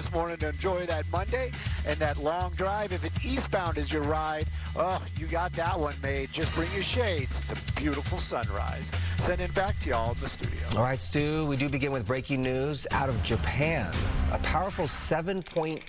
this morning to enjoy that Monday and that long drive. If it's eastbound as your ride, oh, you got that one made. Just bring your shades. It's a beautiful sunrise. Sending back to y'all in the studio. All right, Stu, we do begin with breaking news out of Japan. A powerful 7-point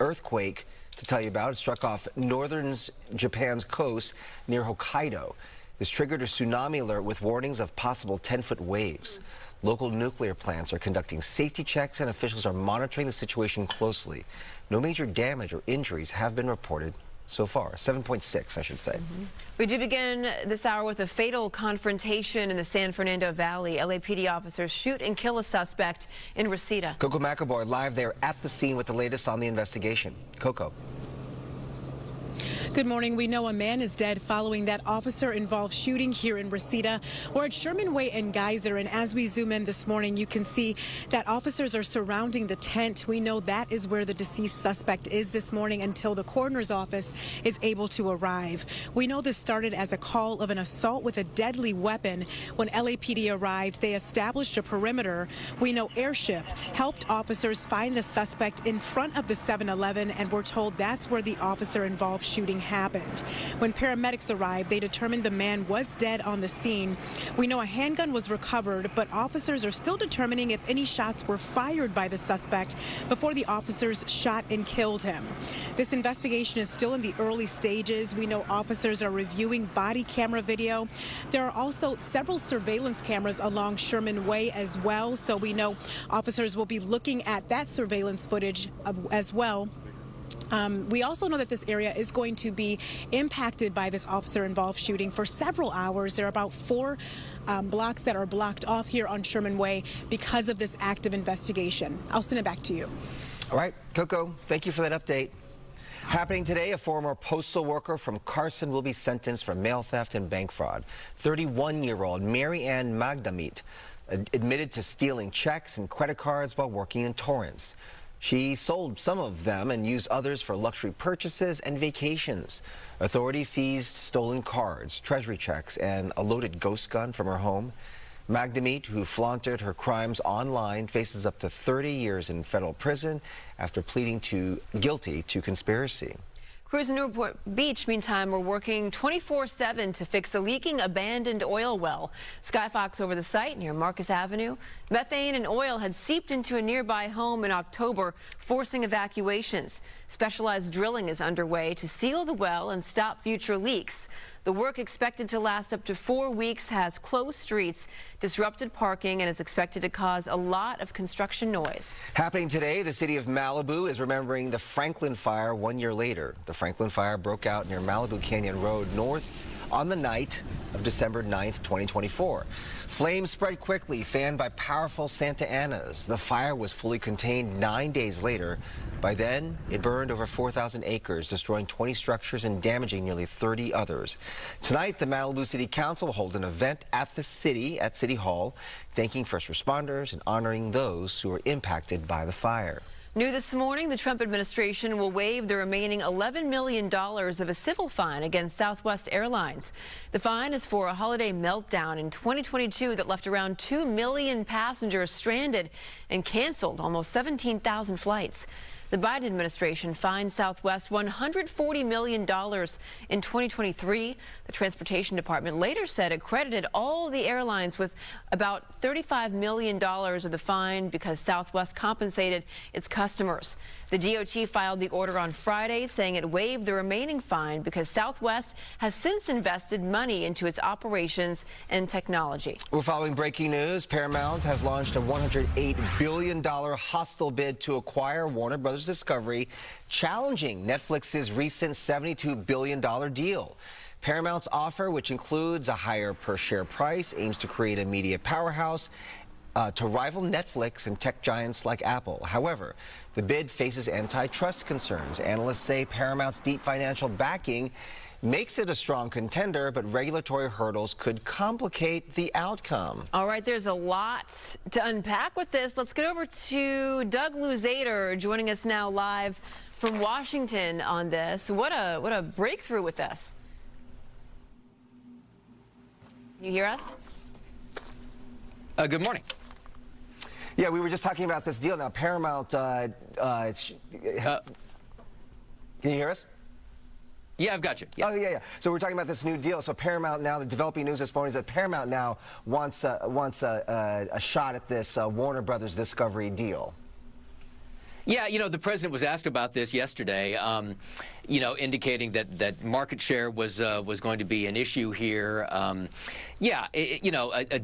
earthquake to tell you about. It struck off northern Japan's coast near Hokkaido. This triggered a tsunami alert with warnings of possible 10-foot waves. Local nuclear plants are conducting safety checks and officials are monitoring the situation closely. No major damage or injuries have been reported so far. 7.6, I should say. We do begin this hour with a fatal confrontation in the San Fernando Valley. LAPD officers shoot and kill a suspect in Reseda. Coco McAvoy live there at the scene with the latest on the investigation. Coco. Good morning. We know a man is dead following that officer-involved shooting here in Reseda. We're at Sherman Way and Geyser, and as we zoom in this morning, you can see that officers are surrounding the tent. We know that is where the deceased suspect is this morning until the coroner's office is able to arrive. We know this started as a call of an assault with a deadly weapon. When LAPD arrived, they established a perimeter. We know airship helped officers find the suspect in front of the 7-Eleven, and we're told that's where the officer-involved shooting happened. When paramedics arrived, they determined the man was dead on the scene. We know a handgun was recovered, but officers are still determining if any shots were fired by the suspect before the officers shot and killed him. This investigation is still in the early stages. We know officers are reviewing body camera video. There are also several surveillance cameras along Sherman Way as well, so we know officers will be looking at that surveillance footage as well. We also know that this area is going to be impacted by this officer-involved shooting for several hours. There are about 4 blocks that are blocked off here on Sherman Way because of this active investigation. I'll send it back to you. All right, Coco, thank you for that update. Happening today, a former postal worker from Carson will be sentenced for mail theft and bank fraud. 31-year-old Mary Ann Magdamit admitted to stealing checks and credit cards while working in Torrance. She sold some of them and used others for luxury purchases and vacations. Authorities seized stolen cards, treasury checks, and a loaded ghost gun from her home. Magdamit, who flaunted her crimes online, faces up to 30 years in federal prison after pleading guilty to conspiracy. Crews in Newport Beach, meantime, were working 24/7 to fix a leaking abandoned oil well. Skyfox over the site near Marcus Avenue. Methane and oil had seeped into a nearby home in October, forcing evacuations. Specialized drilling is underway to seal the well and stop future leaks. The work, expected to last up to 4 weeks, has closed streets, disrupted parking, and is expected to cause a lot of construction noise. Happening today, the city of Malibu is remembering the Franklin fire 1 year later. The Franklin fire broke out near Malibu Canyon Road North on the night of December 9th, 2024. Flames spread quickly, fanned by powerful Santa Anas. The fire was fully contained 9 days later. By then, it burned over 4,000 acres, destroying 20 structures and damaging nearly 30 others. Tonight, the Malibu City Council will hold an event at City Hall, thanking first responders and honoring those who were impacted by the fire. New this morning, the Trump administration will waive the remaining $11 million of a civil fine against Southwest Airlines. The fine is for a holiday meltdown in 2022 that left around 2 million passengers stranded and canceled almost 17,000 flights. The Biden administration fined Southwest $140 million in 2023. The Transportation Department later said it credited all the airlines with about $35 million of the fine because Southwest compensated its customers. The DOT filed the order on Friday, saying it waived the remaining fine because Southwest has since invested money into its operations and technology. We're following breaking news. Paramount has launched a $108 billion hostile bid to acquire Warner Brothers Discovery, challenging Netflix's recent $72 billion deal. Paramount's offer, which includes a higher per-share price, aims to create a media powerhouse to rival Netflix and tech giants like Apple. However, the bid faces antitrust concerns. Analysts say Paramount's deep financial backing makes it a strong contender, but regulatory hurdles could complicate the outcome. All right, there's a lot to unpack with this. Let's get over to Doug Luzader joining us now live from Washington on this. What a breakthrough with this. You hear us? Good morning. Yeah, we were just talking about this deal. Now, Paramount, can you hear us? Yeah, I've got you. Yeah. Oh, yeah. So we're talking about this new deal. So Paramount now, the developing news this morning is that Paramount now wants a shot at this Warner Brothers Discovery deal. Yeah, the president was asked about this yesterday, indicating that market share was going to be an issue here. A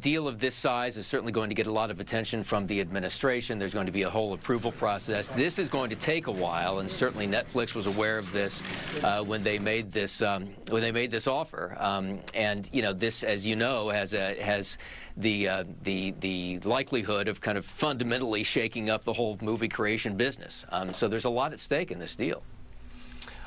deal of this size is certainly going to get a lot of attention from the administration. There's going to be a whole approval process. This is going to take a while, and certainly Netflix was aware of this when they made this offer. This, as you know, has the likelihood of kind of fundamentally shaking up the whole movie creation business. So there's a lot at stake in this deal.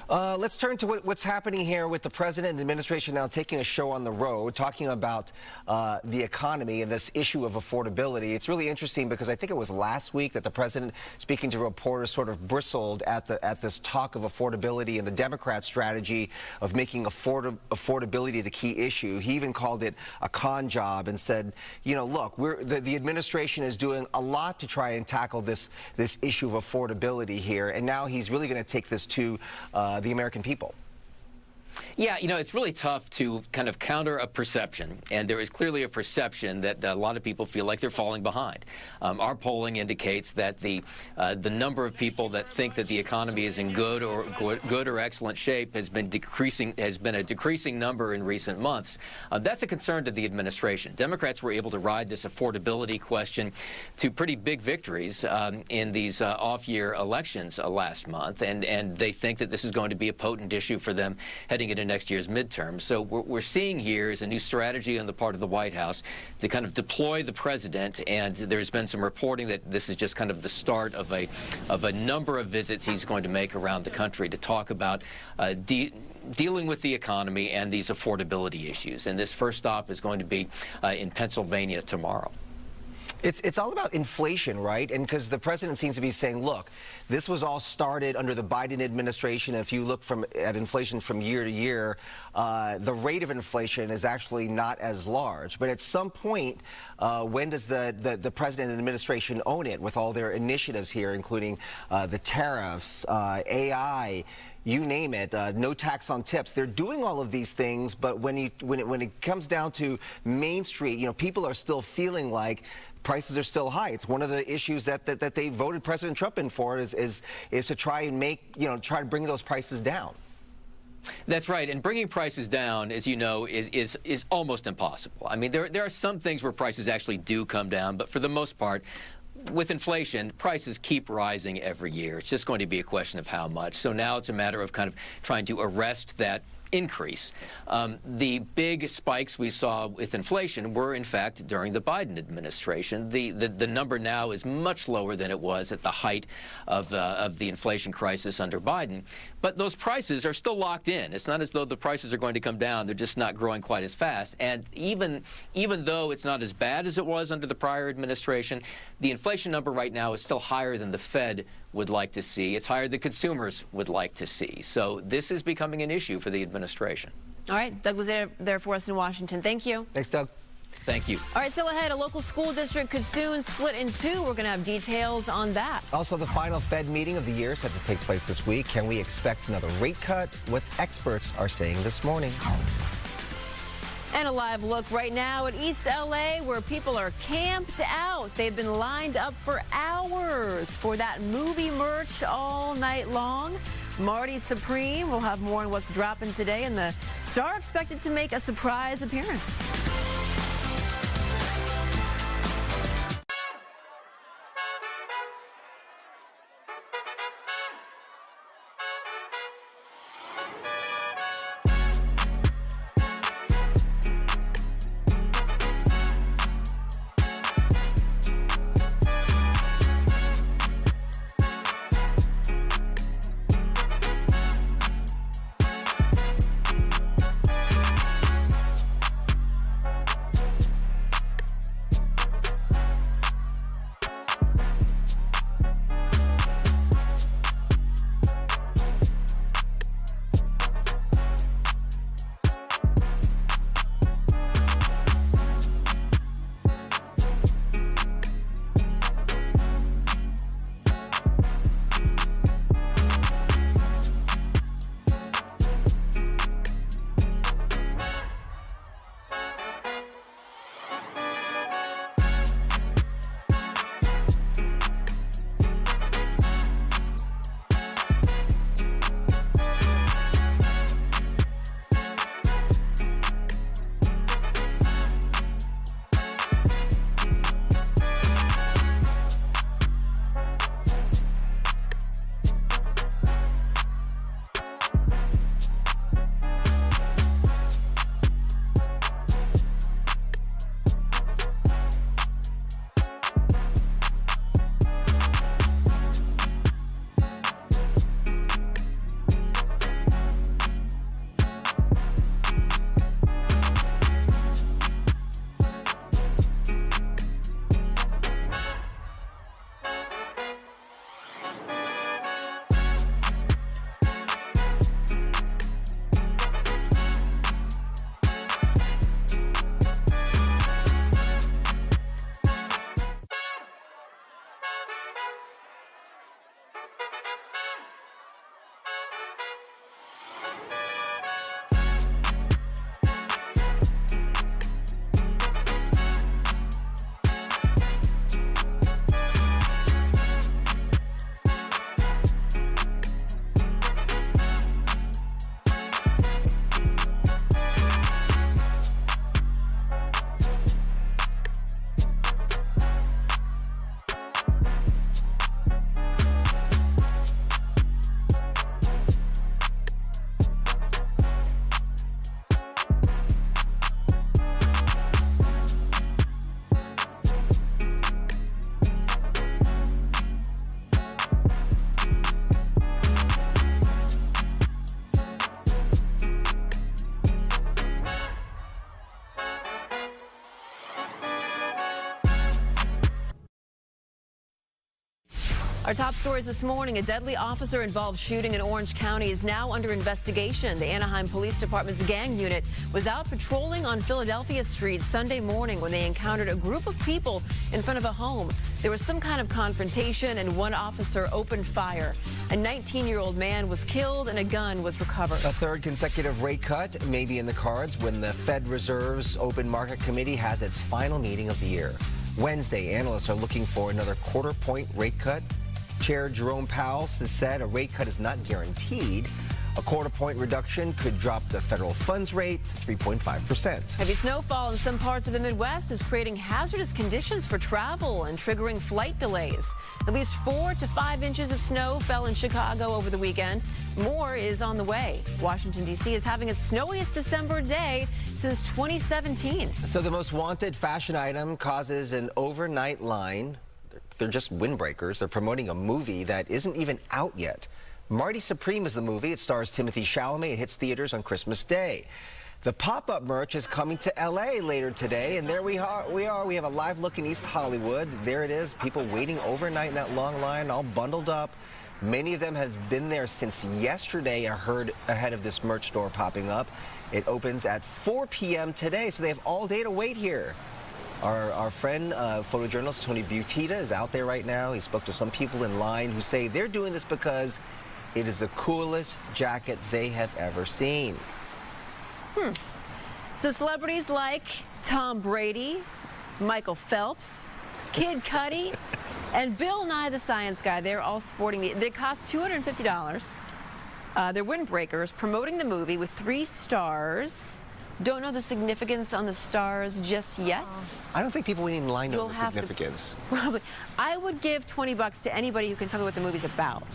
Let's turn to what's happening here with the president and the administration now taking a show on the road, talking about the economy and this issue of affordability. It's really interesting because I think it was last week that the president, speaking to reporters, sort of bristled at this talk of affordability and the Democrat strategy of making affordability the key issue. He even called it a con job and said, look, the administration is doing a lot to try and tackle this issue of affordability here, and now he's really going to take this to the American people. Yeah, it's really tough to kind of counter a perception, and there is clearly a perception that a lot of people feel like they're falling behind. Our polling indicates that the number of people that think that the economy is in good or excellent shape has been a decreasing number in recent months. That's a concern to the administration. Democrats were able to ride this affordability question to pretty big victories in these off-year elections last month, and they think that this is going to be a potent issue for them heading into next year's midterm. So what we're seeing here is a new strategy on the part of the White House to kind of deploy the president, and there's been some reporting that this is just kind of the start of a number of visits he's going to make around the country to talk about dealing with the economy and these affordability issues. And this first stop is going to be in Pennsylvania tomorrow. It's all about inflation, right? And because the president seems to be saying, look, this was all started under the Biden administration. And if you look at inflation from year to year, the rate of inflation is actually not as large. But at some point, when does the president and administration own it with all their initiatives here, including the tariffs, AI, you name it, no tax on tips? They're doing all of these things, but when it comes down to Main Street, people are still feeling like prices are still high. It's one of the issues that they voted President Trump in for is to try and try to bring those prices down. That's right, and bringing prices down, as you know, is almost impossible. I mean, there are some things where prices actually do come down, but for the most part, with inflation, prices keep rising every year. It's just going to be a question of how much. So now it's a matter of kind of trying to arrest that increase. The big spikes we saw with inflation were, in fact, during the Biden administration. The number now is much lower than it was at the height of the inflation crisis under Biden. But those prices are still locked in. It's not as though the prices are going to come down. They're just not growing quite as fast. And even though it's not as bad as it was under the prior administration, the inflation number right now is still higher than the Fed would like to see. It's higher than consumers would like to see. So this is becoming an issue for the administration. All right, Doug was there for us in Washington. Thank you. Thanks, Doug. Thank you. All right, still ahead, a local school district could soon split in two. We're going to have details on that. Also, the final Fed meeting of the year is set to take place this week. Can we expect another rate cut? What experts are saying this morning. And a live look right now at East LA where people are camped out. They've been lined up for hours for that movie merch all night long. Marty Supreme will have more on what's dropping today, and the star expected to make a surprise appearance. Our top stories this morning: a deadly officer-involved shooting in Orange County is now under investigation. The Anaheim Police Department's gang unit was out patrolling on Philadelphia Street Sunday morning when they encountered a group of people in front of a home. There was some kind of confrontation and one officer opened fire. A 19-year-old man was killed and a gun was recovered. A third consecutive rate cut may be in the cards when the Fed Reserve's Open Market Committee has its final meeting of the year. Wednesday, analysts are looking for another quarter-point rate cut. Chair Jerome Powell has said a rate cut is not guaranteed. A quarter-point reduction could drop the federal funds rate to 3.5%. Heavy snowfall in some parts of the Midwest is creating hazardous conditions for travel and triggering flight delays. At least 4 to 5 inches of snow fell in Chicago over the weekend. More is on the way. Washington, D.C. is having its snowiest December day since 2017. So the most wanted fashion item causes an overnight line. They're just windbreakers. They're promoting a movie that isn't even out yet. Marty Supreme is the movie. It stars Timothy Chalamet. It hits theaters on Christmas Day. The pop-up merch is coming to L.A. later today, and there we are. We have a live look in East Hollywood. There it is, people waiting overnight in that long line, all bundled up. Many of them have been there since yesterday, I heard, ahead of this merch store popping up. It opens at 4 p.m. today, so they have all day to wait here. Our friend, photojournalist Tony Butita, is out there right now. He spoke to some people in line who say they're doing this because it is the coolest jacket they have ever seen. So celebrities like Tom Brady, Michael Phelps, Kid Cudi, and Bill Nye the Science Guy, they're all sporting they cost $250. They're windbreakers, promoting the movie with 3 stars. Don't know the significance on the stars just yet. I don't think people waiting in line know the significance. Probably. I would give $20 to anybody who can tell me what the movie's about.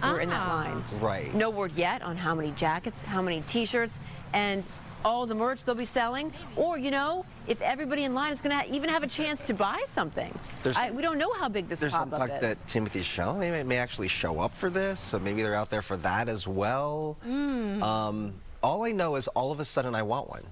We're in that line. Right. No word yet on how many jackets, how many T-shirts, and all the merch they'll be selling. Or, you know, if everybody in line is going to even have a chance to buy something. We don't know how big this pop-up is. There's some talk that Timothy Chalamet may actually show up for this, so maybe they're out there for that as well. All I know is all of a sudden I want one.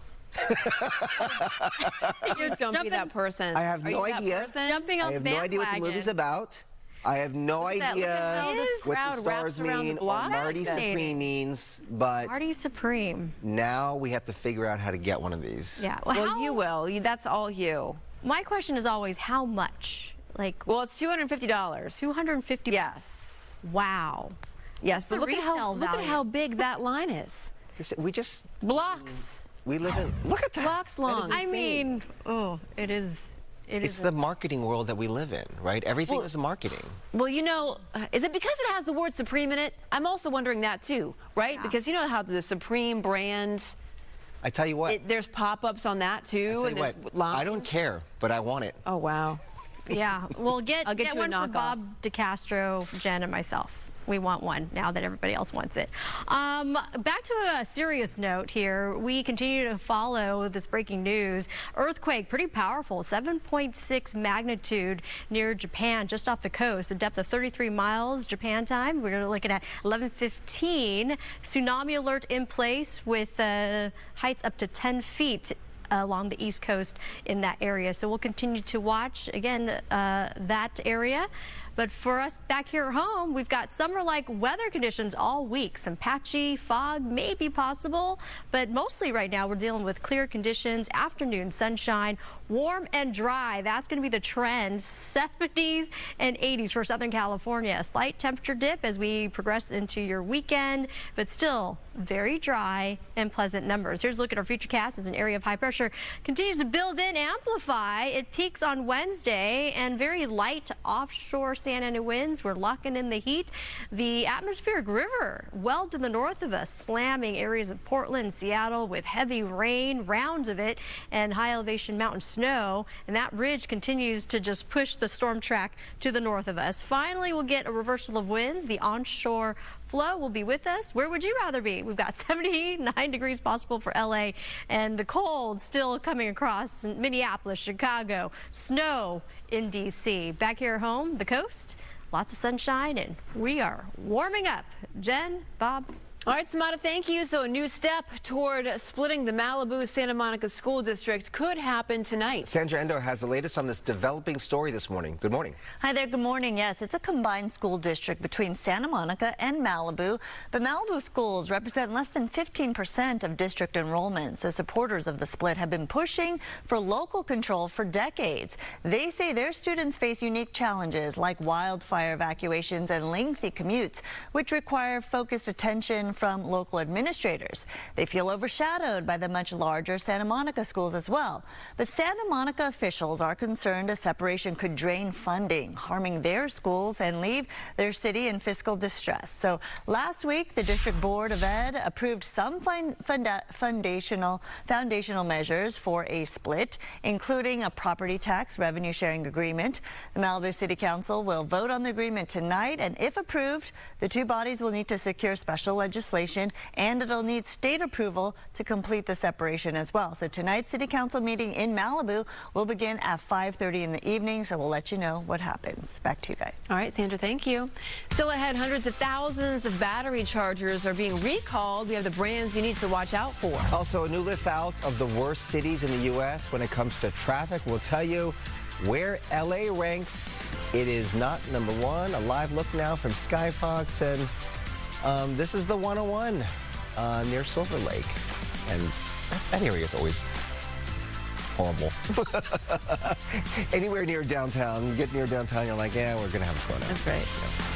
Just don't be that person. I have no idea. Jumping off I have no idea what the movie's about. I have no idea what the stars mean or Marty Supreme means, but Marty Supreme. Now we have to figure out how to get one of these. Yeah. Well, you will. That's all you. My question is always how much? Like, well, it's $250. $250. Yes. Wow. Yes, but look at how big that line is. We just blocks. We live in. Look at that. Blocks long. I mean, it is. It's the marketing world that we live in, right? Everything is marketing. Well, you know, is it because it has the word Supreme in it? I'm also wondering that too, right? Yeah. Because you know how the Supreme brand. I tell you what. There's pop-ups on that too. I tell you what, I don't care, but I want it. Oh wow. Yeah. Well, get one for Bob DeCastro, Jen, and myself. We want one now that everybody else wants it. Back to a serious note here. We continue to follow this breaking news. Earthquake, pretty powerful, 7.6 magnitude near Japan, just off the coast, a depth of 33 miles Japan time. We're looking at 11:15. Tsunami alert in place with heights up to 10 feet along the east coast in that area. So we'll continue to watch, again, that area. But for us back here at home, we've got summer-like weather conditions all week. Some patchy fog may be possible, but mostly right now we're dealing with clear conditions, afternoon sunshine, warm and dry. That's going to be the trend. 70s and 80s for Southern California. A slight temperature dip as we progress into your weekend, but still very dry and pleasant numbers. Here's a look at our futurecast as an area of high pressure continues to build in, amplify. It peaks on Wednesday, and very light offshore Santa Ana winds. We're locking in the heat. The atmospheric river well to the north of us, slamming areas of Portland and Seattle with heavy rain, rounds of it, and high elevation mountain snow. And that ridge continues to just push the storm track to the north of us. Finally, we'll get a reversal of winds. The onshore flow will be with us. Where would you rather be? We've got 79 degrees possible for LA, and the cold still coming across Minneapolis, Chicago, snow in DC. Back here at home, the coast, lots of sunshine, and we are warming up. Jen, Bob. All right, Samantha, thank you. So a new step toward splitting the Malibu-Santa Monica School District could happen tonight. Sandra Endo has the latest on this developing story this morning. Good morning. Hi there. Good morning. Yes, it's a combined school district between Santa Monica and Malibu. But Malibu schools represent less than 15% of district enrollment. So supporters of the split have been pushing for local control for decades. They say their students face unique challenges like wildfire evacuations and lengthy commutes, which require focused attention from local administrators. They feel overshadowed by the much larger Santa Monica schools as well. But Santa Monica officials are concerned a separation could drain funding, harming their schools and leave their city in fiscal distress. So last week, the District Board of Ed approved some foundational measures for a split, including a property tax revenue sharing agreement. The Malibu City Council will vote on the agreement tonight, and if approved, the two bodies will need to secure special legislation, and it'll need state approval to complete the separation as well. So tonight's City Council meeting in Malibu will begin at 5:30 in the evening, so we'll let you know what happens. Back to you guys. All right, Sandra, thank you. Still ahead, hundreds of thousands of battery chargers are being recalled. We have the brands you need to watch out for. Also, a new list out of the worst cities in the U.S. when it comes to traffic. We'll tell you where LA ranks. It is not number one. A live look now from Skyfox, and this is the 101 near Silver Lake, and that area is always horrible. Anywhere near downtown, you get near downtown, you're like, yeah, we're going to have a slowdown. That's right. Yeah.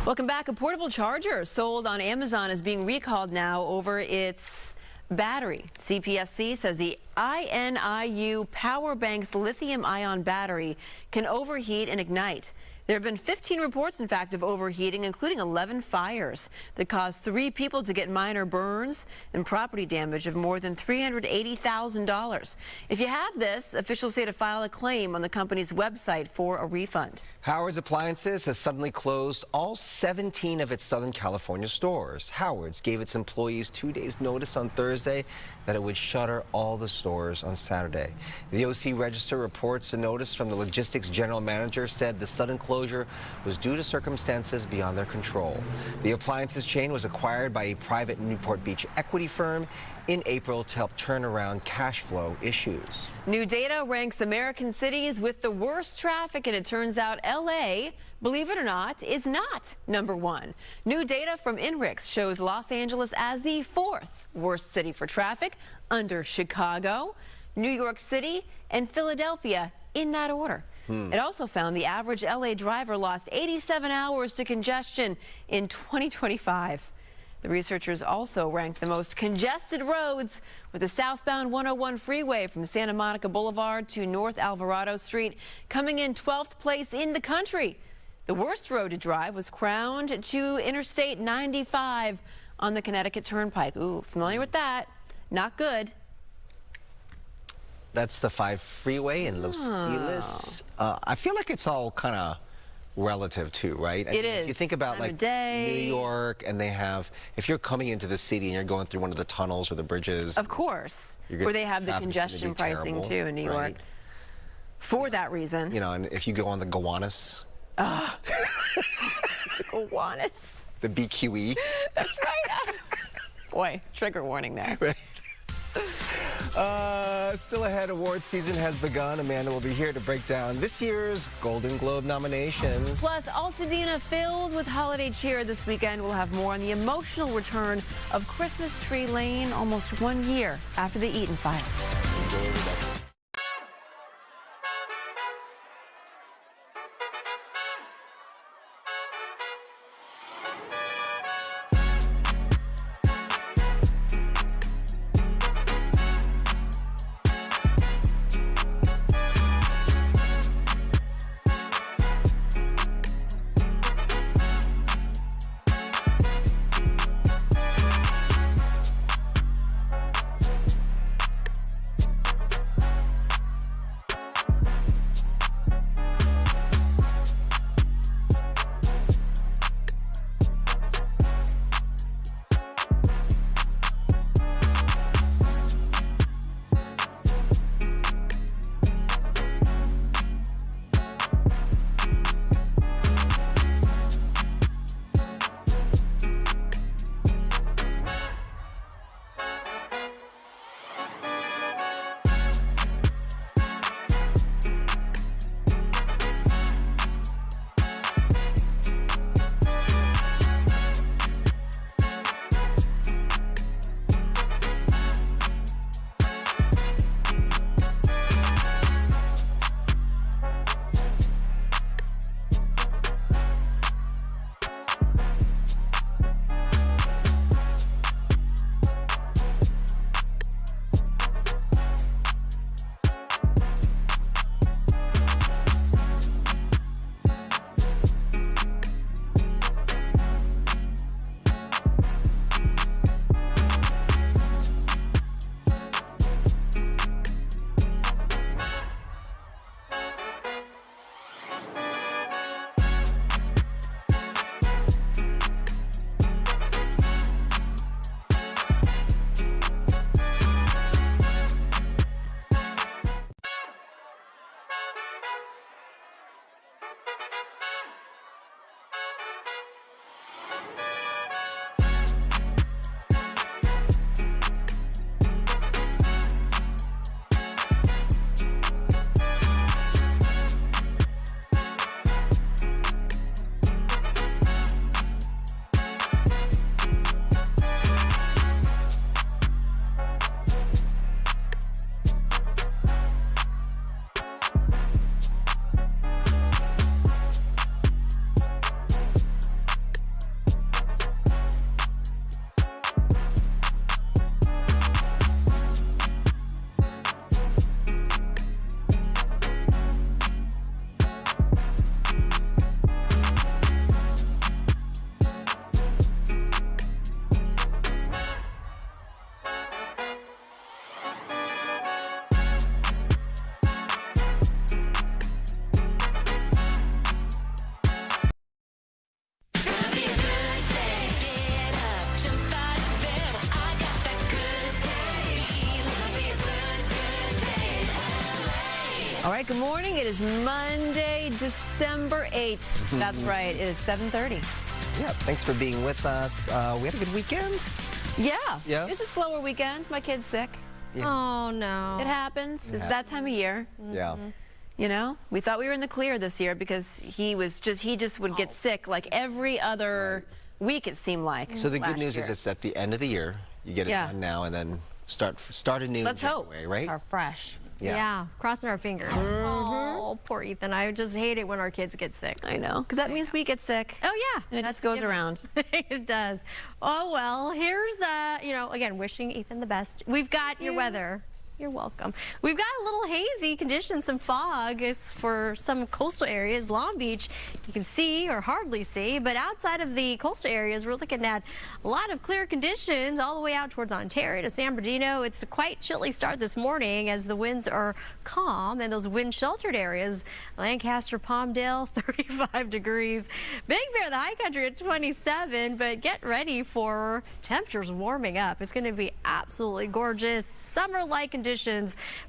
Welcome back. A portable charger sold on Amazon is being recalled now over its battery. CPSC says the INIU Power Bank's lithium-ion battery can overheat and ignite. There have been 15 reports, in fact, of overheating, including 11 fires that caused 3 people to get minor burns and property damage of more than $380,000. If you have this, officials say to file a claim on the company's website for a refund. Howard's Appliances has suddenly closed all 17 of its Southern California stores. Howard's gave its employees 2 days' notice on Thursday that it would shutter all the stores on Saturday. The OC Register reports a notice from the logistics general manager said the sudden closure was due to circumstances beyond their control. The appliances chain was acquired by a private Newport Beach equity firm in April to help turn around cash flow issues. New data ranks American cities with the worst traffic, and it turns out LA, believe it or not, is not #1. New data from INRIX shows Los Angeles as the 4th worst city for traffic, under Chicago, New York City, and Philadelphia, in that order. It also found the average LA driver lost 87 hours to congestion in 2025. The researchers also ranked the most congested roads, with the southbound 101 freeway from Santa Monica Boulevard to North Alvarado Street coming in 12th place in the country. The worst road to drive was crowned to Interstate 95 on the Connecticut Turnpike. Ooh, familiar with that? Not good. That's the 5 freeway in Los Feliz. I feel like it's all kind of relative too, right? It is. If you think about like New York, and they have, if you're coming into the city and you're going through one of the tunnels or the bridges. Of course. Where they have the congestion pricing too in New York. For that reason. You know, and if you go on the Gowanus. The Gowanus. The BQE. That's right. Boy, trigger warning there. Right. Still ahead, award season has begun. Amanda will be here to break down this year's Golden Globe nominations. Plus, Altadena filled with holiday cheer this weekend. We'll have more on the emotional return of Christmas Tree Lane almost 1 year after the Eaton fire. Enjoy the day. All right, good morning. It is Monday, December 8th. That's right. It is 7:30. Yeah, thanks for being with us. We had a good weekend. Yeah. Yeah. It's a slower weekend. My kid's sick. Yeah. Oh, no. It happens. It's that time of year. Yeah. You know, we thought we were in the clear this year because he just would get sick like every other week, it seemed like. So the good last news year. is it's at the end of the year. You get it done now and then start anew Let's in hope. January, right? Are fresh. Yeah, crossing our fingers. Oh, poor Ethan. I just hate it when our kids get sick. I know, because that means we get sick. Oh, yeah. And it just goes around. It does. Oh, well, here's, again, wishing Ethan the best. We've got your weather. You're welcome. We've got a little hazy condition, some fog is for some coastal areas. Long Beach, you can see or hardly see, but outside of the coastal areas, we're looking at a lot of clear conditions all the way out towards Ontario to San Bernardino. It's a quite chilly start this morning as the winds are calm and those wind-sheltered areas. Lancaster, Palmdale, 35 degrees. Big Bear, the high country at 27, but get ready for temperatures warming up. It's going to be absolutely gorgeous, summer-like conditions.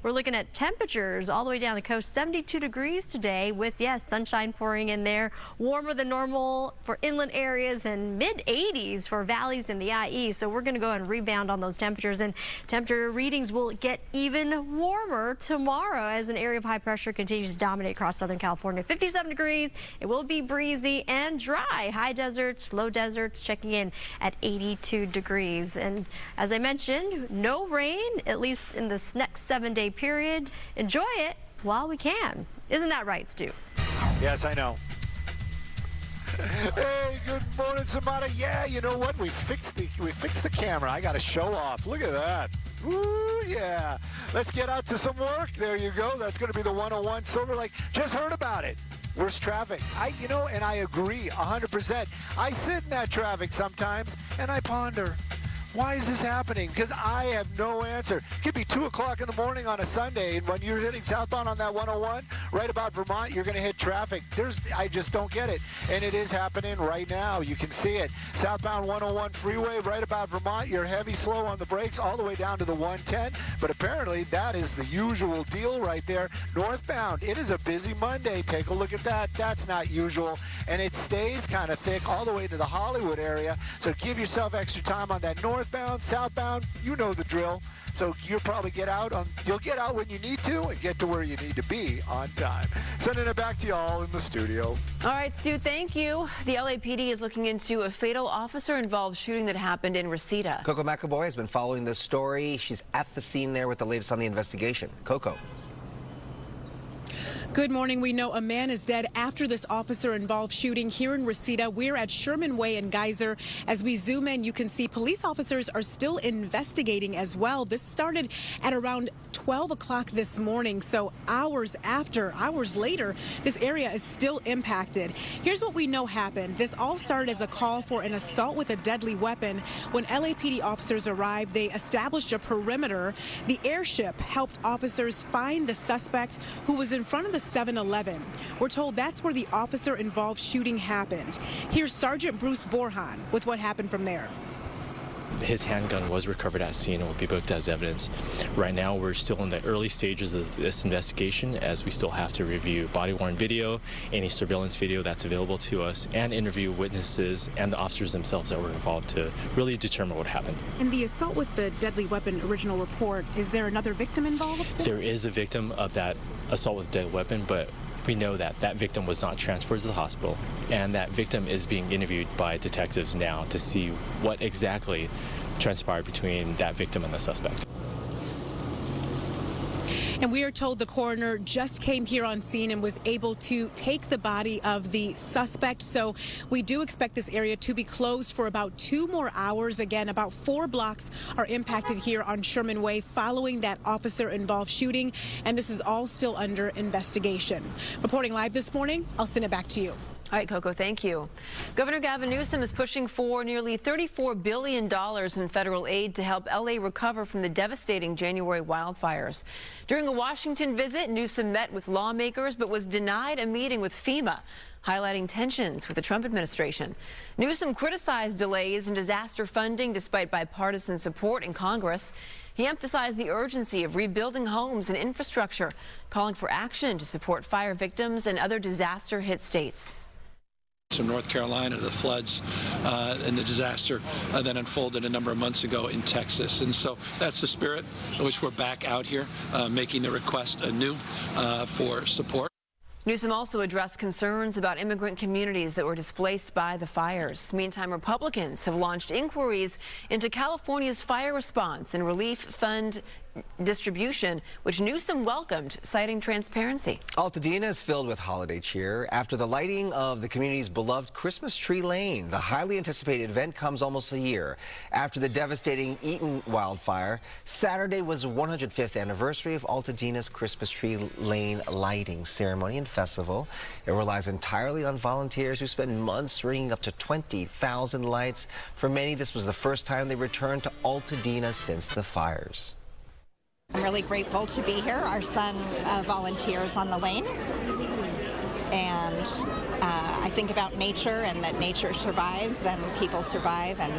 We're looking at temperatures all the way down the coast, 72 degrees today with, yes, sunshine pouring in there. Warmer than normal for inland areas and mid-80s for valleys in the IE. So we're going to go and rebound on those temperatures, and temperature readings will get even warmer tomorrow as an area of high pressure continues to dominate across Southern California. 57 degrees. It will be breezy and dry. High deserts, low deserts checking in at 82 degrees. And as I mentioned, no rain, at least in this next 7-day period. Enjoy it while we can. Isn't that right, Stu? Yes, I know. Hey, good morning, somebody. Yeah, you know what? We fixed the camera. I got to show off. Look at that. Ooh, yeah. Let's get out to some work. There you go. That's going to be the 101 Silver Lake. Just heard about it. Worst traffic. And I agree 100%. I sit in that traffic sometimes and I ponder, why is this happening? Because I have no answer. It could be 2 o'clock in the morning on a Sunday, and when you're hitting southbound on that 101, right about Vermont, you're going to hit traffic. I just don't get it. And it is happening right now. You can see it. Southbound 101 freeway, right about Vermont, you're heavy, slow on the brakes, all the way down to the 110. But apparently, that is the usual deal right there. Northbound, it is a busy Monday. Take a look at that. That's not usual. And it stays kind of thick all the way to the Hollywood area. So give yourself extra time on that northbound, southbound, you know the drill. So you'll probably you'll get out when you need to and get to where you need to be on time. Sending it back to y'all in the studio. All right, Stu, thank you. The LAPD is looking into a fatal officer-involved shooting that happened in Reseda. Coco McAvoy has been following this story. She's at the scene there with the latest on the investigation. Coco. Good morning. We know a man is dead after this officer-involved shooting here in Reseda. We're at Sherman Way and Geyser. As we zoom in, you can see police officers are still investigating as well. This started at around 12 o'clock this morning, so hours later, this area is still impacted. Here's what we know happened. This all started as a call for an assault with a deadly weapon. When LAPD officers arrived, they established a perimeter. The airship helped officers find the suspect, who was in front of the 7-Eleven. We're told that's where the officer-involved shooting happened. Here's Sergeant Bruce Borhan with what happened from there. His handgun was recovered at scene and will be booked as evidence. Right now, we're still in the early stages of this investigation, as we still have to review body-worn video, any surveillance video that's available to us, and interview witnesses and the officers themselves that were involved to really determine what happened. In the assault with the deadly weapon original report, is there another victim involved? There is a victim of that assault with a deadly weapon, but we know that that victim was not transported to the hospital, and that victim is being interviewed by detectives now to see what exactly transpired between that victim and the suspect. And we are told the coroner just came here on scene and was able to take the body of the suspect. So we do expect this area to be closed for about 2 more hours. Again, about 4 blocks are impacted here on Sherman Way following that officer-involved shooting. And this is all still under investigation. Reporting live this morning, I'll send it back to you. All right, Coco, thank you. Governor Gavin Newsom is pushing for nearly $34 billion in federal aid to help LA recover from the devastating January wildfires. During a Washington visit, Newsom met with lawmakers but was denied a meeting with FEMA, highlighting tensions with the Trump administration. Newsom criticized delays in disaster funding despite bipartisan support in Congress. He emphasized the urgency of rebuilding homes and infrastructure, calling for action to support fire victims and other disaster-hit states. From North Carolina to the floods and the disaster that unfolded a number of months ago in Texas. And so that's the spirit in which we're back out here making the request anew for support. Newsom also addressed concerns about immigrant communities that were displaced by the fires. Meantime, Republicans have launched inquiries into California's fire response and relief fund distribution, which Newsom welcomed, citing transparency. Altadena is filled with holiday cheer after the lighting of the community's beloved Christmas Tree Lane. The highly anticipated event comes almost a year after the devastating Eaton wildfire. Saturday was the 105th anniversary of Altadena's Christmas Tree Lane lighting ceremony and festival. It relies entirely on volunteers who spend months ringing up to 20,000 lights. For many, this was the first time they returned to Altadena since the fires. I'm really grateful to be here. Our son volunteers on the lane, and I think about nature and that nature survives and people survive, and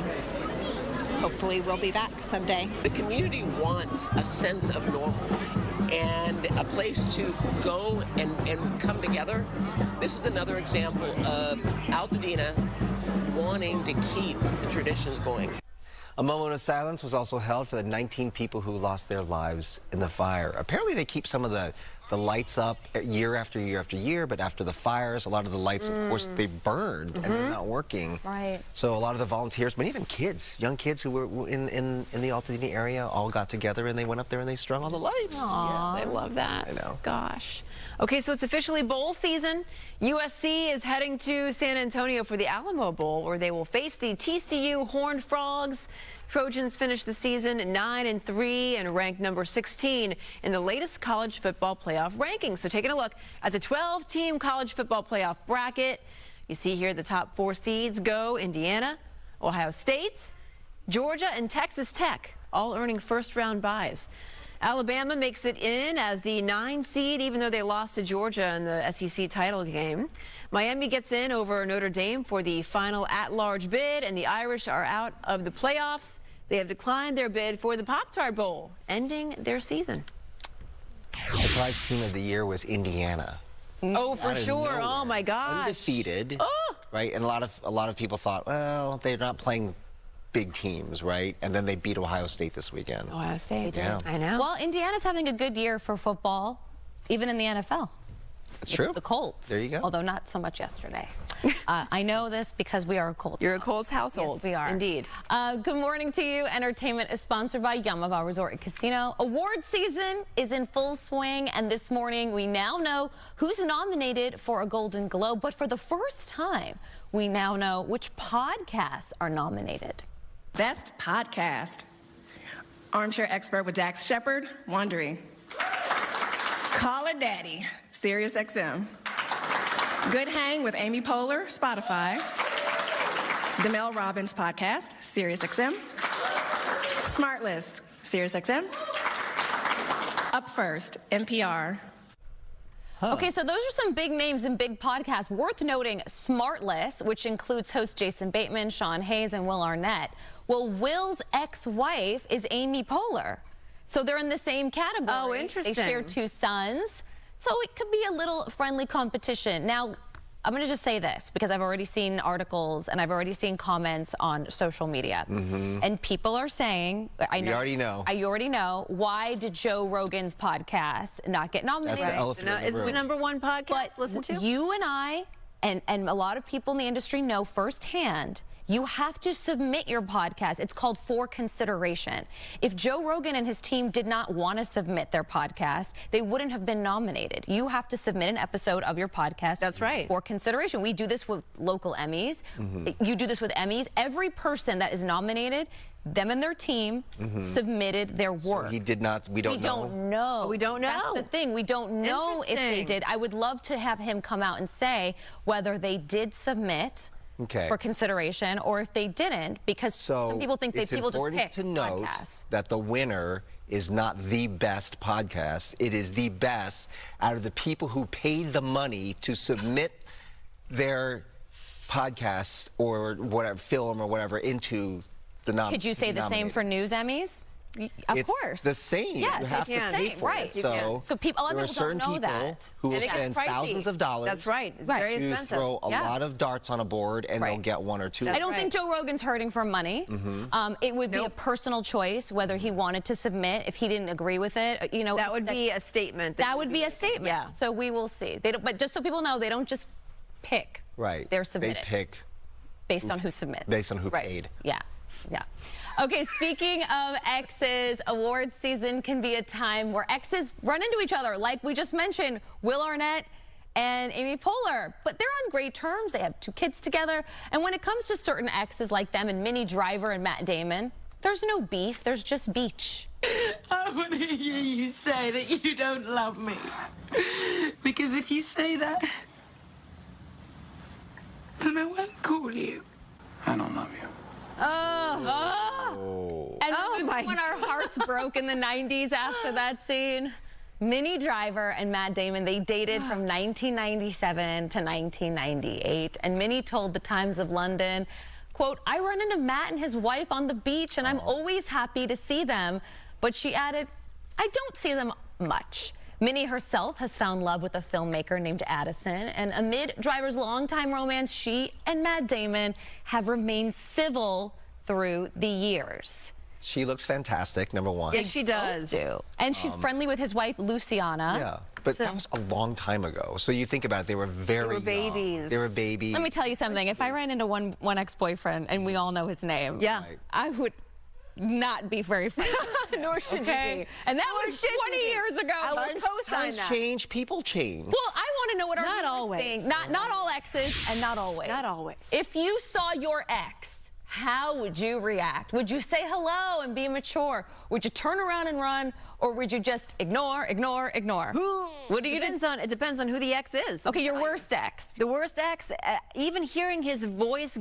hopefully we'll be back someday. The community wants a sense of normal and a place to go and come together. This is another example of Altadena wanting to keep the traditions going. A moment of silence was also held for the 19 people who lost their lives in the fire. Apparently they keep some of the lights up year after year after year, but after the fires, a lot of the lights, of course, they burned and they're not working. Right. So a lot of the volunteers, but even kids, young kids who were in the Altadena area all got together and they went up there and they strung all the lights. Aw, yes, I love that. I know. Gosh. Okay, so it's officially bowl season. USC is heading to San Antonio for the Alamo Bowl, where they will face the TCU Horned Frogs. Trojans finished the season 9-3 and ranked number 16 in the latest college football playoff rankings. So taking a look at the 12-team college football playoff bracket, you see here the top 4 seeds go Indiana, Ohio State, Georgia, and Texas Tech, all earning first-round byes. Alabama makes it in as the 9 seed, even though they lost to Georgia in the SEC title game. Miami gets in over Notre Dame for the final at-large bid, and the Irish are out of the playoffs. They have declined their bid for the Pop-Tart Bowl, ending their season. Surprise team of the year was Indiana. Oh, for sure. Nowhere. Oh, my gosh. Undefeated, right? And a lot of people thought, well, they're not playing big teams, right? And then they beat Ohio State this weekend. Ohio State. Yeah. I know. Well, Indiana's having a good year for football, even in the NFL. That's true. The Colts. There you go. Although not so much yesterday. I know this because we are a Colts. You're a Colts household. Yes, we are. Indeed. Good morning to you. Entertainment is sponsored by Yamava Resort and Casino. Award season is in full swing, and this morning we now know who's nominated for a Golden Globe. But for the first time, we now know which podcasts are nominated. Best Podcast. Armchair Expert with Dax Shepard, Wondery. Call Her Daddy, Sirius XM. Good Hang with Amy Poehler, Spotify. Demel Robbins Podcast, Sirius XM. Smartless, Sirius XM. Up First, NPR. Okay, so those are some big names and big podcasts. Worth noting, Smartless, which includes hosts Jason Bateman, Sean Hayes, and Will Arnett. Well, Will's ex-wife is Amy Poehler. So they're in the same category. Oh, interesting. They share 2 sons. So it could be a little friendly competition. Now, I'm going to just say this because I've already seen articles and I've already seen comments on social media. And people are saying, I already know, why did Joe Rogan's podcast not get nominated? That's the elephant in the room. Is the #1 podcast listened to? You and I and a lot of people in the industry know firsthand, you have to submit your podcast. It's called for consideration. If Joe Rogan and his team did not want to submit their podcast, they wouldn't have been nominated. You have to submit an episode of your podcast. That's right. For consideration. We do this with local Emmys. You do this with Emmys. Every person that is nominated, them and their team submitted their work. So he did not, we don't know. Oh, we don't know. That's the thing. We don't know if they did. I would love to have him come out and say whether they did submit for consideration or if they didn't, because some people think that people just pick podcasts. It's important to note that the winner is not the best podcast. It is the best out of the people who paid the money to submit their podcasts or whatever, film or whatever, into the nomination. Could you say the same for News Emmys? Of course. It's the same. Yes, you have to pay for right. it. So people, a lot there are of people certain don't know people that. who will spend thousands of dollars. That's right. It's very to expensive. throw a lot of darts on a board, and they'll get one or two. I don't think Joe Rogan's hurting for money. It would be a personal choice whether he wanted to submit. If he didn't agree with it, you know, that would be a statement. That would be a statement. Yeah. So we will see. They don't, but just so people know, they don't just pick. Right. They're submitted. They pick based on who submits. Based on who paid. Yeah. Yeah. Okay, speaking of exes, award season can be a time where exes run into each other, like we just mentioned, Will Arnett and Amy Poehler. But they're on great terms. They have 2 kids together. And when it comes to certain exes like them and Minnie Driver and Matt Damon, there's no beef, there's just beach. I want to hear you say that you don't love me. Because if you say that, then I won't call you. I don't love you. And when our hearts broke in the 90s after that scene, Minnie Driver and Matt Damon, they dated from 1997 to 1998. And Minnie told the Times of London, quote, "I run into Matt and his wife on the beach, and I'm always happy to see them." But she added, "I don't see them much." Minnie herself has found love with a filmmaker named Addison, and amid Driver's longtime romance, she and Matt Damon have remained civil through the years. She looks fantastic, number one. Yes, she does. And she's friendly with his wife, Luciana. Yeah, but that was a long time ago. So you think about it, they were very young. babies. They were babies. Let me tell you something. If I ran into one ex-boyfriend, and we all know his name, I would not be very friendly. Nor should you be. And that was 20 years ago. Times change, people change. Well, I want to know what our viewers think. Not all exes, and not always. Not always. If you saw your ex, how would you react? Would you say hello and be mature? Would you turn around and run? Or would you just ignore? What do you do? It depends on who the ex is. Okay, your worst ex. The worst ex, even hearing his voice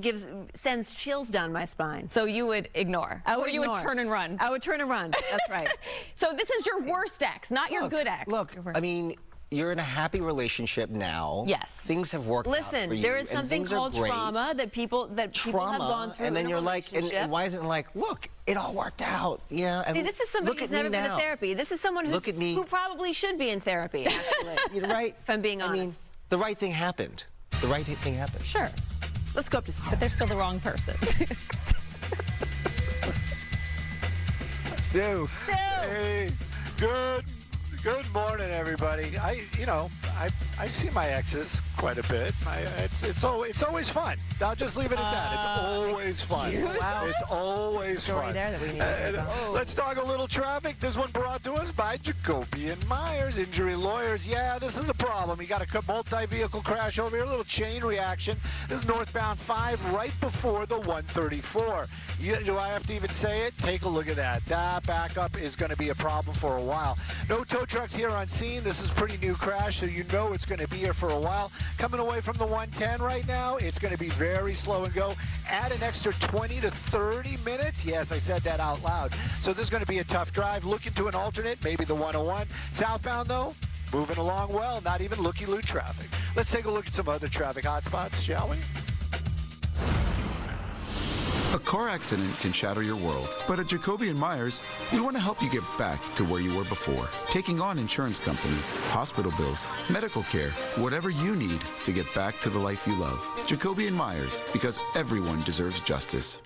sends chills down my spine. So you would ignore? Or you would turn and run? I would turn and run. That's right. So this is your worst ex, not your good ex. Look, I mean, you're in a happy relationship now. Yes. Things have worked out for you. Listen, there is something called trauma that people have gone through. And then you're like, and why isn't it like, look, it all worked out. Yeah. See, this is somebody who's never been to therapy. This is someone who probably should be in therapy, actually. You're right. If I'm being honest. I mean, the right thing happened. The right thing happened. Sure. Let's go up to Stu. But they're still the wrong person. Stu. Hey, good morning, everybody. I see my exes quite a bit. It's always fun. I'll just leave it at that. It's always fun. Wow. It's always fun. There that we need to know. Let's talk a little traffic. This one brought to us by Jacoby and Myers Injury Lawyers. Yeah, this is a problem. You got a multi-vehicle crash over here, a little chain reaction. This is northbound 5 right before the 134. Do I have to even say it? Take a look at that. That backup is going to be a problem for a while. No tow trucks here on scene. This is a pretty new crash, so you know it's going to be here for a while. Coming away from the 110 right now, it's going to be very slow and go. Add an extra 20 to 30 minutes. Yes, I said that out loud. So this is going to be a tough drive. Look into an alternate, maybe the 101. Southbound, though, moving along well. Not even looky-loo traffic. Let's take a look at some other traffic hotspots, shall we? A car accident can shatter your world, but at Jacoby & Myers, we want to help you get back to where you were before. Taking on insurance companies, hospital bills, medical care, whatever you need to get back to the life you love. Jacoby & Myers, because everyone deserves justice.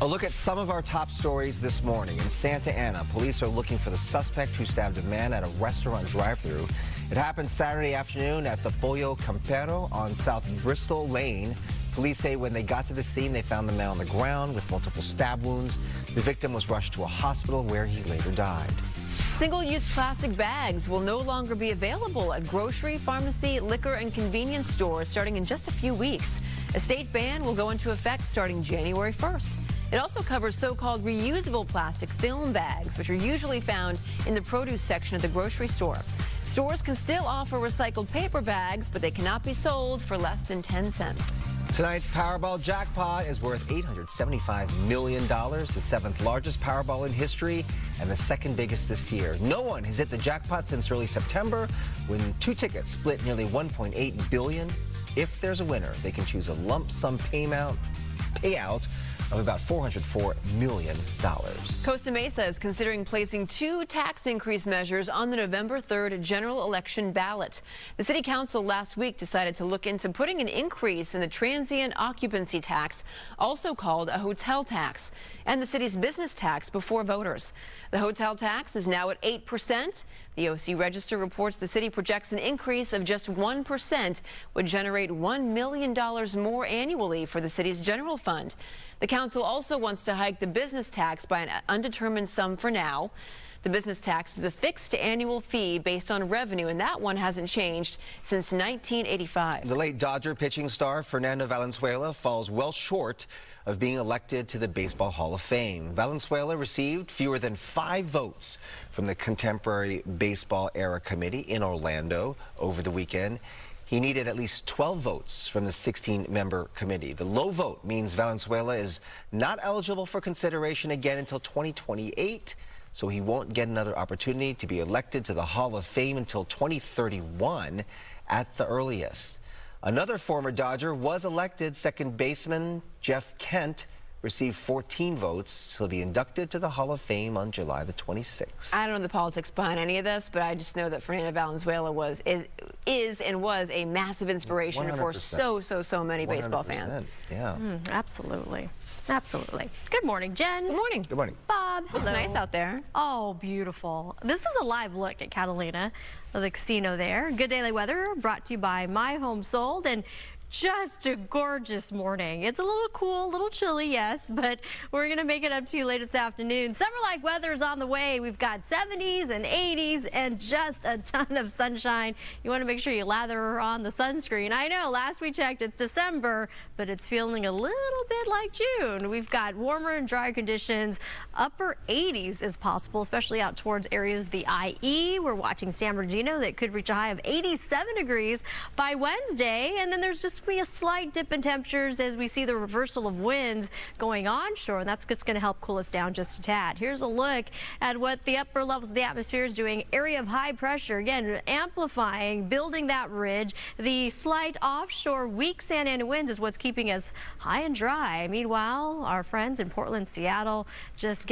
A look at some of our top stories this morning. In Santa Ana, police are looking for the suspect who stabbed a man at a restaurant drive-thru. It happened Saturday afternoon at the Pollo Campero on South Bristol Lane. Police say when they got to the scene, they found the man on the ground with multiple stab wounds. The victim was rushed to a hospital where he later died. Single-use plastic bags will no longer be available at grocery, pharmacy, liquor, and convenience stores starting in just a few weeks. A state ban will go into effect starting January 1st. It also covers so-called reusable plastic film bags, which are usually found in the produce section of the grocery store. Stores can still offer recycled paper bags, but they cannot be sold for less than 10 cents. Tonight's Powerball jackpot is worth $875 million, the seventh largest Powerball in history and the second biggest this year. No one has hit the jackpot since early September, when two tickets split nearly $1.8 billion. If there's a winner, they can choose a lump sum payout of about $404 million. Costa Mesa is considering placing two tax increase measures on the November 3rd general election ballot. The city council last week decided to look into putting an increase in the transient occupancy tax, also called a hotel tax, and the city's business tax before voters. The hotel tax is now at 8%. The OC Register reports the city projects an increase of just 1% would generate $1 million more annually for the city's general fund. The council also wants to hike the business tax by an undetermined sum for now. The business tax is a fixed annual fee based on revenue, and that one hasn't changed since 1985. The late Dodger pitching star Fernando Valenzuela falls well short of being elected to the Baseball Hall of Fame. Valenzuela received fewer than 5 votes from the Contemporary Baseball Era Committee in Orlando over the weekend. He needed at least 12 votes from the 16-member committee. The low vote means Valenzuela is not eligible for consideration again until 2028, so he won't get another opportunity to be elected to the Hall of Fame until 2031 at the earliest. Another former Dodger was elected. Second baseman Jeff Kent received 14 votes. He'll be inducted to the Hall of Fame on July the 26th. I don't know the politics behind any of this, but I just know that Fernando Valenzuela is and was a massive inspiration 100%. for so many baseball fans. Yeah. Absolutely. Absolutely. Good morning, Jen. Good morning. Good morning. Bob. Looks Hello. nice out there. Oh, beautiful. This is a live look at Catalina, the casino there. Good daily weather brought to you by My Home Sold, and just a gorgeous morning. It's a little cool, a little chilly, yes, but we're going to make it up to you later this afternoon. Summer-like weather is on the way. We've got 70s and 80s and just a ton of sunshine. You want to make sure you lather on the sunscreen. I know, last we checked, it's December, but it's feeling a little bit like June. We've got warmer and drier conditions. Upper 80s is possible, especially out towards areas of the IE. We're watching San Bernardino that could reach a high of 87 degrees by Wednesday, and then there's just be a slight dip in temperatures as we see the reversal of winds going onshore, and that's just going to help cool us down just a tad. Here's a look at what the upper levels of the atmosphere is doing. Area of high pressure, again, amplifying, building that ridge. The slight offshore weak Santa Ana winds is what's keeping us high and dry. Meanwhile, our friends in Portland, Seattle, just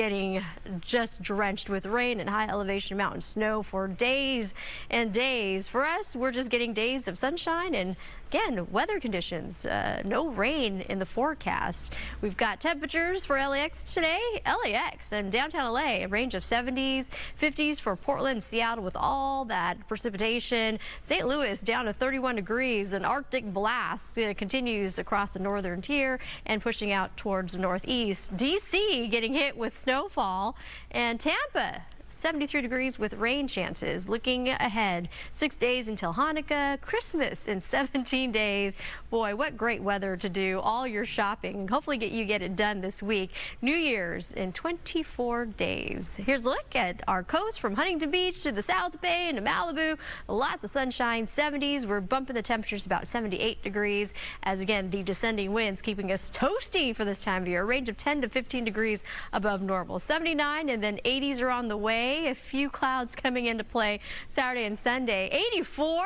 drenched with rain and high elevation mountain snow for days and days. For us, we're just getting days of sunshine and again, weather conditions, no rain in the forecast. We've got temperatures for LAX today. LAX and downtown LA, a range of 70s, 50s for Portland, Seattle with all that precipitation. St. Louis down to 31 degrees. An Arctic blast continues across the northern tier and pushing out towards the northeast. DC getting hit with snowfall, and Tampa 73 degrees with rain chances. Looking ahead, 6 days until Hanukkah, Christmas in 17 days. Boy, what great weather to do all your shopping. Hopefully get it done this week. New Year's in 24 days. Here's a look at our coast from Huntington Beach to the South Bay and to Malibu. Lots of sunshine, 70s. We're bumping the temperatures about 78 degrees as again, the descending winds keeping us toasty for this time of year. A range of 10 to 15 degrees above normal. 79 and then 80s are on the way. A few clouds coming into play Saturday and Sunday. 84,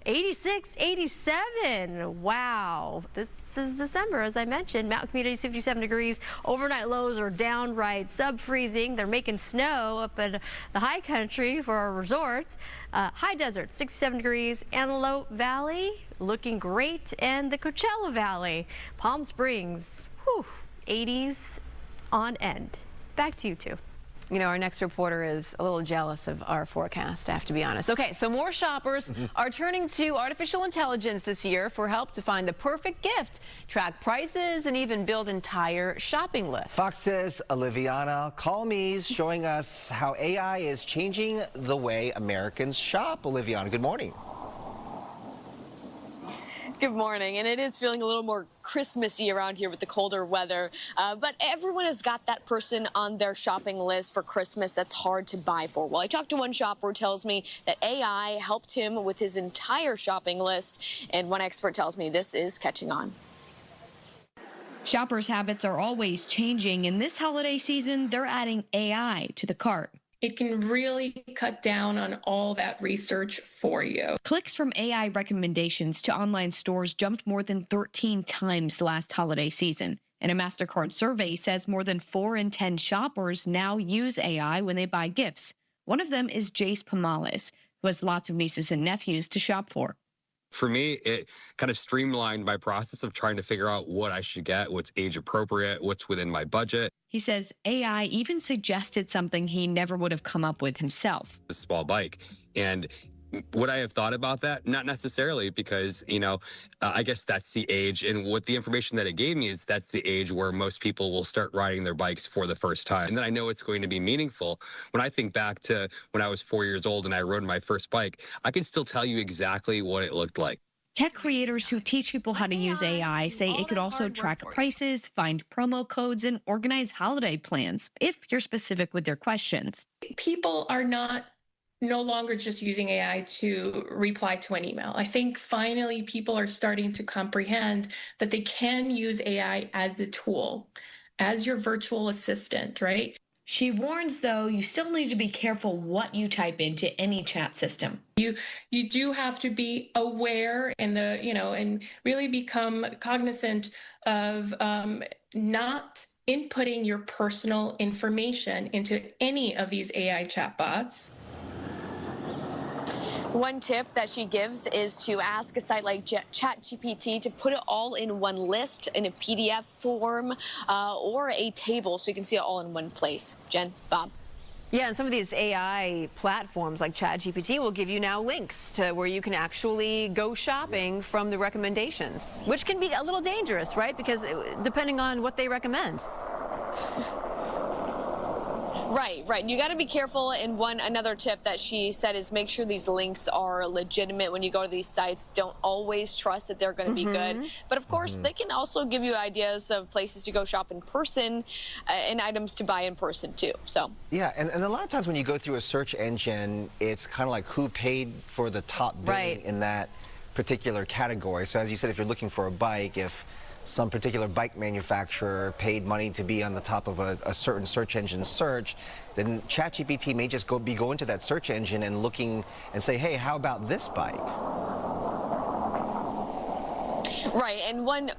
86, 87. Wow. This is December, as I mentioned. Mountain Communities, 57 degrees. Overnight lows are downright sub-freezing. They're making snow up at the high country for our resorts. High desert, 67 degrees. Antelope Valley, looking great. And the Coachella Valley, Palm Springs, 80s. on end. Back to you two. You know, our next reporter is a little jealous of our forecast, I have to be honest. Okay, so more shoppers are turning to artificial intelligence this year for help to find the perfect gift, track prices, and even build entire shopping lists. Fox's Oliviana Calmes showing us how AI is changing the way Americans shop. Oliviana, good morning. Good morning, and it is feeling a little more Christmassy around here with the colder weather, but everyone has got that person on their shopping list for Christmas that's hard to buy for. Well, I talked to one shopper who tells me that AI helped him with his entire shopping list, and one expert tells me this is catching on. Shoppers' habits are always changing, and this holiday season, they're adding AI to the cart. It can really cut down on all that research for you. Clicks from AI recommendations to online stores jumped more than 13 times last holiday season. And a MasterCard survey says more than 4 in 10 shoppers now use AI when they buy gifts. One of them is Jace Pomales, who has lots of nieces and nephews to shop for. For me, it kind of streamlined my process of trying to figure out what I should get, what's age appropriate, what's within my budget. He says AI even suggested something he never would have come up with himself. A small bike. And would I have thought about that? Not necessarily, because, I guess that's the age. And what the information that it gave me is that's the age where most people will start riding their bikes for the first time. And then I know it's going to be meaningful. When I think back to when I was 4 years old and I rode my first bike, I can still tell you exactly what it looked like. Tech creators who teach people how to use AI say it could also track prices, find promo codes, and organize holiday plans if you're specific with their questions. People are no longer just using AI to reply to an email. I think finally people are starting to comprehend that they can use AI as a tool, as your virtual assistant, right? She warns, though, you still need to be careful what you type into any chat system. You do have to be aware and and really become cognizant of not inputting your personal information into any of these AI chatbots. One tip that she gives is to ask a site like ChatGPT to put it all in one list in a PDF form or a table so you can see it all in one place. Jen, Bob. Yeah, and some of these AI platforms like ChatGPT will give you now links to where you can actually go shopping from the recommendations, which can be a little dangerous, right? Because depending on what they recommend. Right. You got to be careful. And another tip that she said is make sure these links are legitimate when you go to these sites. Don't always trust that they're going to be good. But of course, they can also give you ideas of places to go shop in person and items to buy in person too. So yeah, and a lot of times when you go through a search engine, it's kind of like who paid for the top bidding in that particular category. So as you said, if you're looking for a bike, if some particular bike manufacturer paid money to be on the top of a certain search engine search, then ChatGPT may just be going to that search engine and looking and say, hey, how about this bike? Right, and one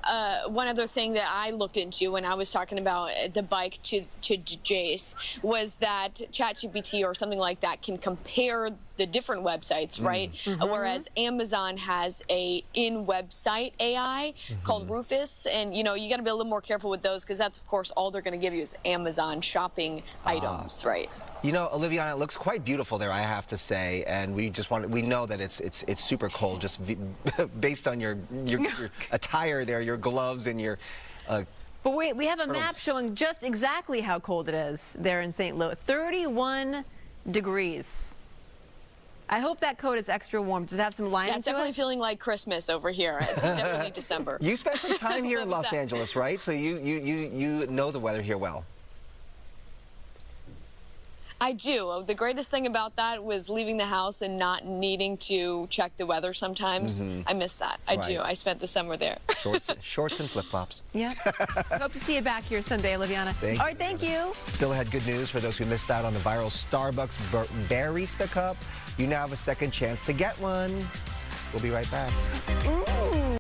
other thing that I looked into when I was talking about the bike to Jace was that ChatGPT or something like that can compare the different websites, right? Whereas Amazon has a in-website AI called Rufus, and you got to be a little more careful with those because that's of course all they're going to give you is Amazon shopping items, right? Oliviana, it looks quite beautiful there, I have to say, and we know that it's super cold just based on your attire there, your gloves and your. But we have a map showing just exactly how cold it is there in St. Louis. 31 degrees. I hope that coat is extra warm. Does it have some lining to it? It's definitely feeling like Christmas over here. It's definitely December. You spent some time here in Los Angeles, right? So you know the weather here well. I do. The greatest thing about that was leaving the house and not needing to check the weather sometimes. I miss that. I do. I spent the summer there. Shorts and flip-flops. Yeah. Hope to see you back here someday, Oliviana. All right, thank you. Still had good news for those who missed out on the viral Starbucks Barista Cup. You now have a second chance to get one. We'll be right back. Ooh.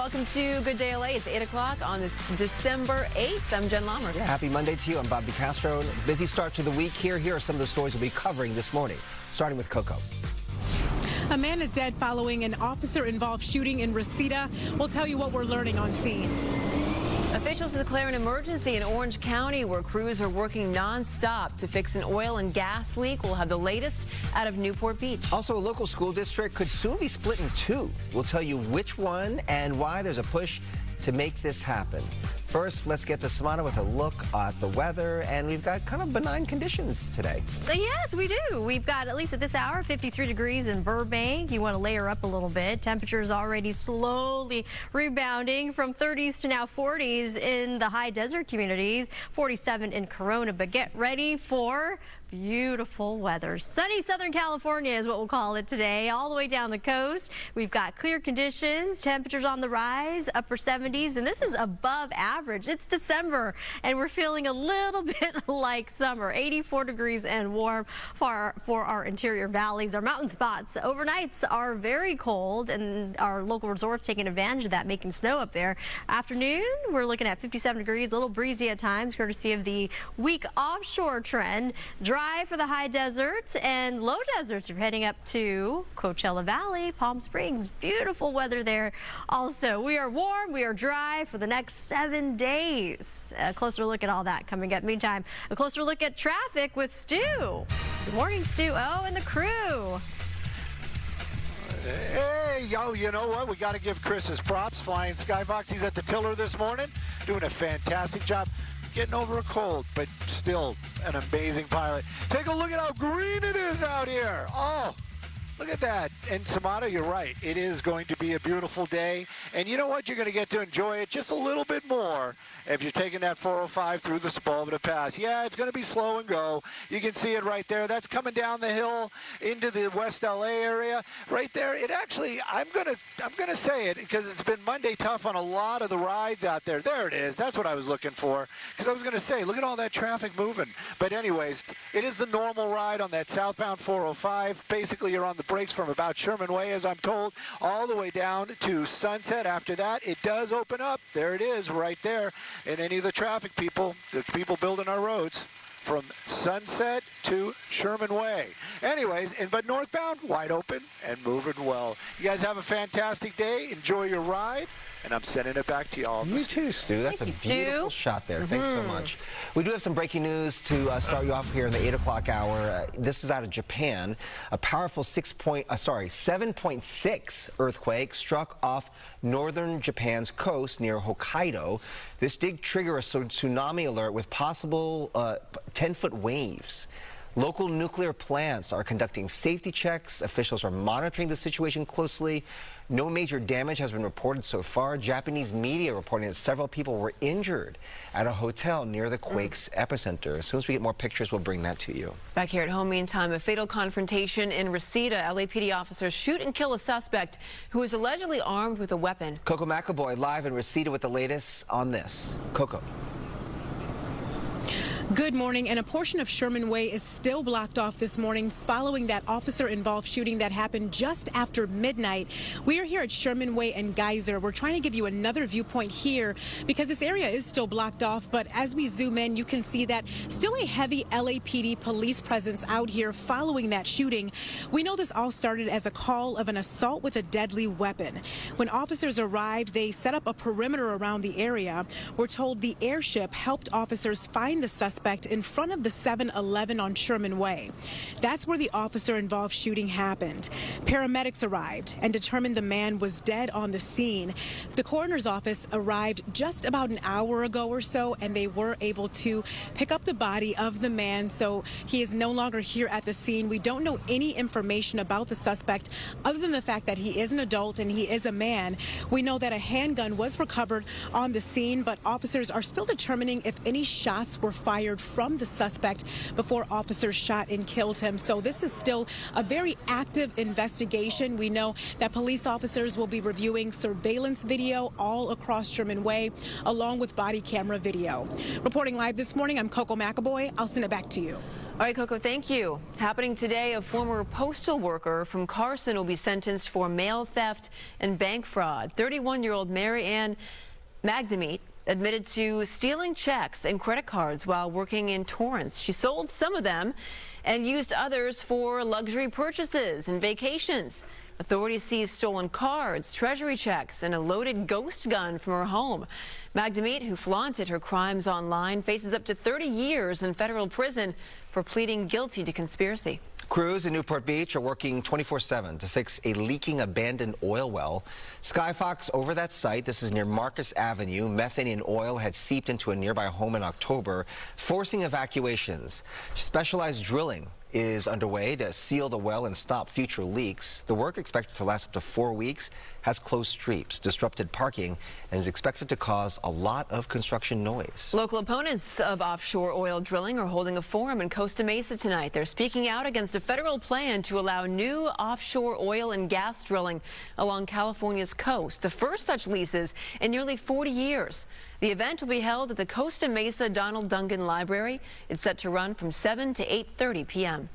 Welcome to Good Day LA. It's 8 o'clock on this December 8th. I'm Jen Lammer. Yeah, happy Monday to you. I'm Bob DeCastro. Busy start to the week here. Here are some of the stories we'll be covering this morning, starting with Coco. A man is dead following an officer-involved shooting in Reseda. We'll tell you what we're learning on scene. Officials declare an emergency in Orange County where crews are working nonstop to fix an oil and gas leak. We'll have the latest out of Newport Beach. Also, a local school district could soon be split in two. We'll tell you which one and why there's a push to make this happen. First, let's get to Samana with a look at the weather, and we've got kind of benign conditions today. Yes, we do. We've got, at least at this hour, 53 degrees in Burbank. You want to layer up a little bit. Temperatures already slowly rebounding from 30s to now 40s in the high desert communities, 47 in Corona. But get ready for beautiful weather. Sunny Southern California is what we'll call it today. All the way down the coast, we've got clear conditions, temperatures on the rise, upper 70s, and this is above average. It's December, and we're feeling a little bit like summer. 84 degrees and warm for our interior valleys. Our mountain spots overnights are very cold, and our local resorts taking advantage of that, making snow up there. Afternoon, we're looking at 57 degrees, a little breezy at times, courtesy of the weak offshore trend. Dry for the high deserts and low deserts. You're heading up to Coachella Valley, Palm Springs. Beautiful weather there. Also, we are warm, we are dry for the next 7 days. A closer look at all that coming up. Meantime, a closer look at traffic with Stu. Good morning, Stu. Oh, and the crew. Hey, yo, you know what? We got to give Chris his props. Flying Skyfox, he's at the tiller this morning, doing a fantastic job. Getting over a cold, but still an amazing pilot. Take a look at how green it is out here. Oh, look at that. And Samana, you're right. It is going to be a beautiful day. And you know what? You're going to get to enjoy it just a little bit more if you're taking that 405 through the Sepulveda Pass. Yeah, it's going to be slow and go. You can see it right there. That's coming down the hill into the West LA area. Right there, it actually, I'm gonna say it because it's been Monday tough on a lot of the rides out there. There it is. That's what I was looking for. Because I was going to say, look at all that traffic moving. But anyways, it is the normal ride on that southbound 405. Basically, you're on the brakes from about Sherman Way, as I'm told, all the way down to Sunset. After that, it does open up. There it is right there. And any of the traffic people, the people building our roads, from Sunset to Sherman Way. Anyways, but northbound, wide open and moving well. You guys have a fantastic day. Enjoy your ride. And I'm sending it back to y'all. You too, Stu. That's a beautiful shot there. Thanks so much. We do have some breaking news to start you off here in the 8 o'clock hour. This is out of Japan. A powerful 7.6 earthquake struck off northern Japan's coast near Hokkaido. This did trigger a tsunami alert with possible 10-foot waves. Local nuclear plants are conducting safety checks. Officials are monitoring the situation closely. No major damage has been reported so far. Japanese media reporting that several people were injured at a hotel near the quake's epicenter. As soon as we get more pictures, we'll bring that to you. Back here at home, meantime, a fatal confrontation in Reseda. LAPD officers shoot and kill a suspect who is allegedly armed with a weapon. Coco McAvoy live in Reseda with the latest on this. Coco. Good morning, and a portion of Sherman Way is still blocked off this morning following that officer-involved shooting that happened just after midnight. We are here at Sherman Way and Geyser. We're trying to give you another viewpoint here because this area is still blocked off, but as we zoom in, you can see that still a heavy LAPD police presence out here following that shooting. We know this all started as a call of an assault with a deadly weapon. When officers arrived, they set up a perimeter around the area. We're told the airship helped officers find the suspect in front of the 7-Eleven on Sherman Way. That's where the officer-involved shooting happened. Paramedics arrived and determined the man was dead on the scene. The coroner's office arrived just about an hour ago or so, and they were able to pick up the body of the man, so he is no longer here at the scene. We don't know any information about the suspect other than the fact that he is an adult and he is a man. We know that a handgun was recovered on the scene, but officers are still determining if any shots were fired from the suspect before officers shot and killed him. So this is still a very active investigation. We know that police officers will be reviewing surveillance video all across Sherman Way, along with body camera video. Reporting live this morning, I'm Coco McAvoy. I'll send it back to you. All right, Coco, thank you. Happening today, a former postal worker from Carson will be sentenced for mail theft and bank fraud. 31-year-old Mary Ann Magdamit admitted to stealing checks and credit cards while working in Torrance. She sold some of them and used others for luxury purchases and vacations. Authorities seized stolen cards, treasury checks, and a loaded ghost gun from her home. Magdamit, who flaunted her crimes online, faces up to 30 years in federal prison for pleading guilty to conspiracy. Crews in Newport Beach are working 24/7 to fix a leaking abandoned oil well. Skyfox over that site. This is near Marcus Avenue. Methane and oil had seeped into a nearby home in October, forcing evacuations. Specialized drilling is underway to seal the well and stop future leaks. The work, expected to last up to 4 weeks, has closed streets, disrupted parking, and is expected to cause a lot of construction noise. Local opponents of offshore oil drilling are holding a forum in Costa Mesa tonight. They're speaking out against a federal plan to allow new offshore oil and gas drilling along California's coast, the first such leases in nearly 40 years. The event will be held at the Costa Mesa Donald Duncan Library. It's set to run from 7 to 8:30 p.m.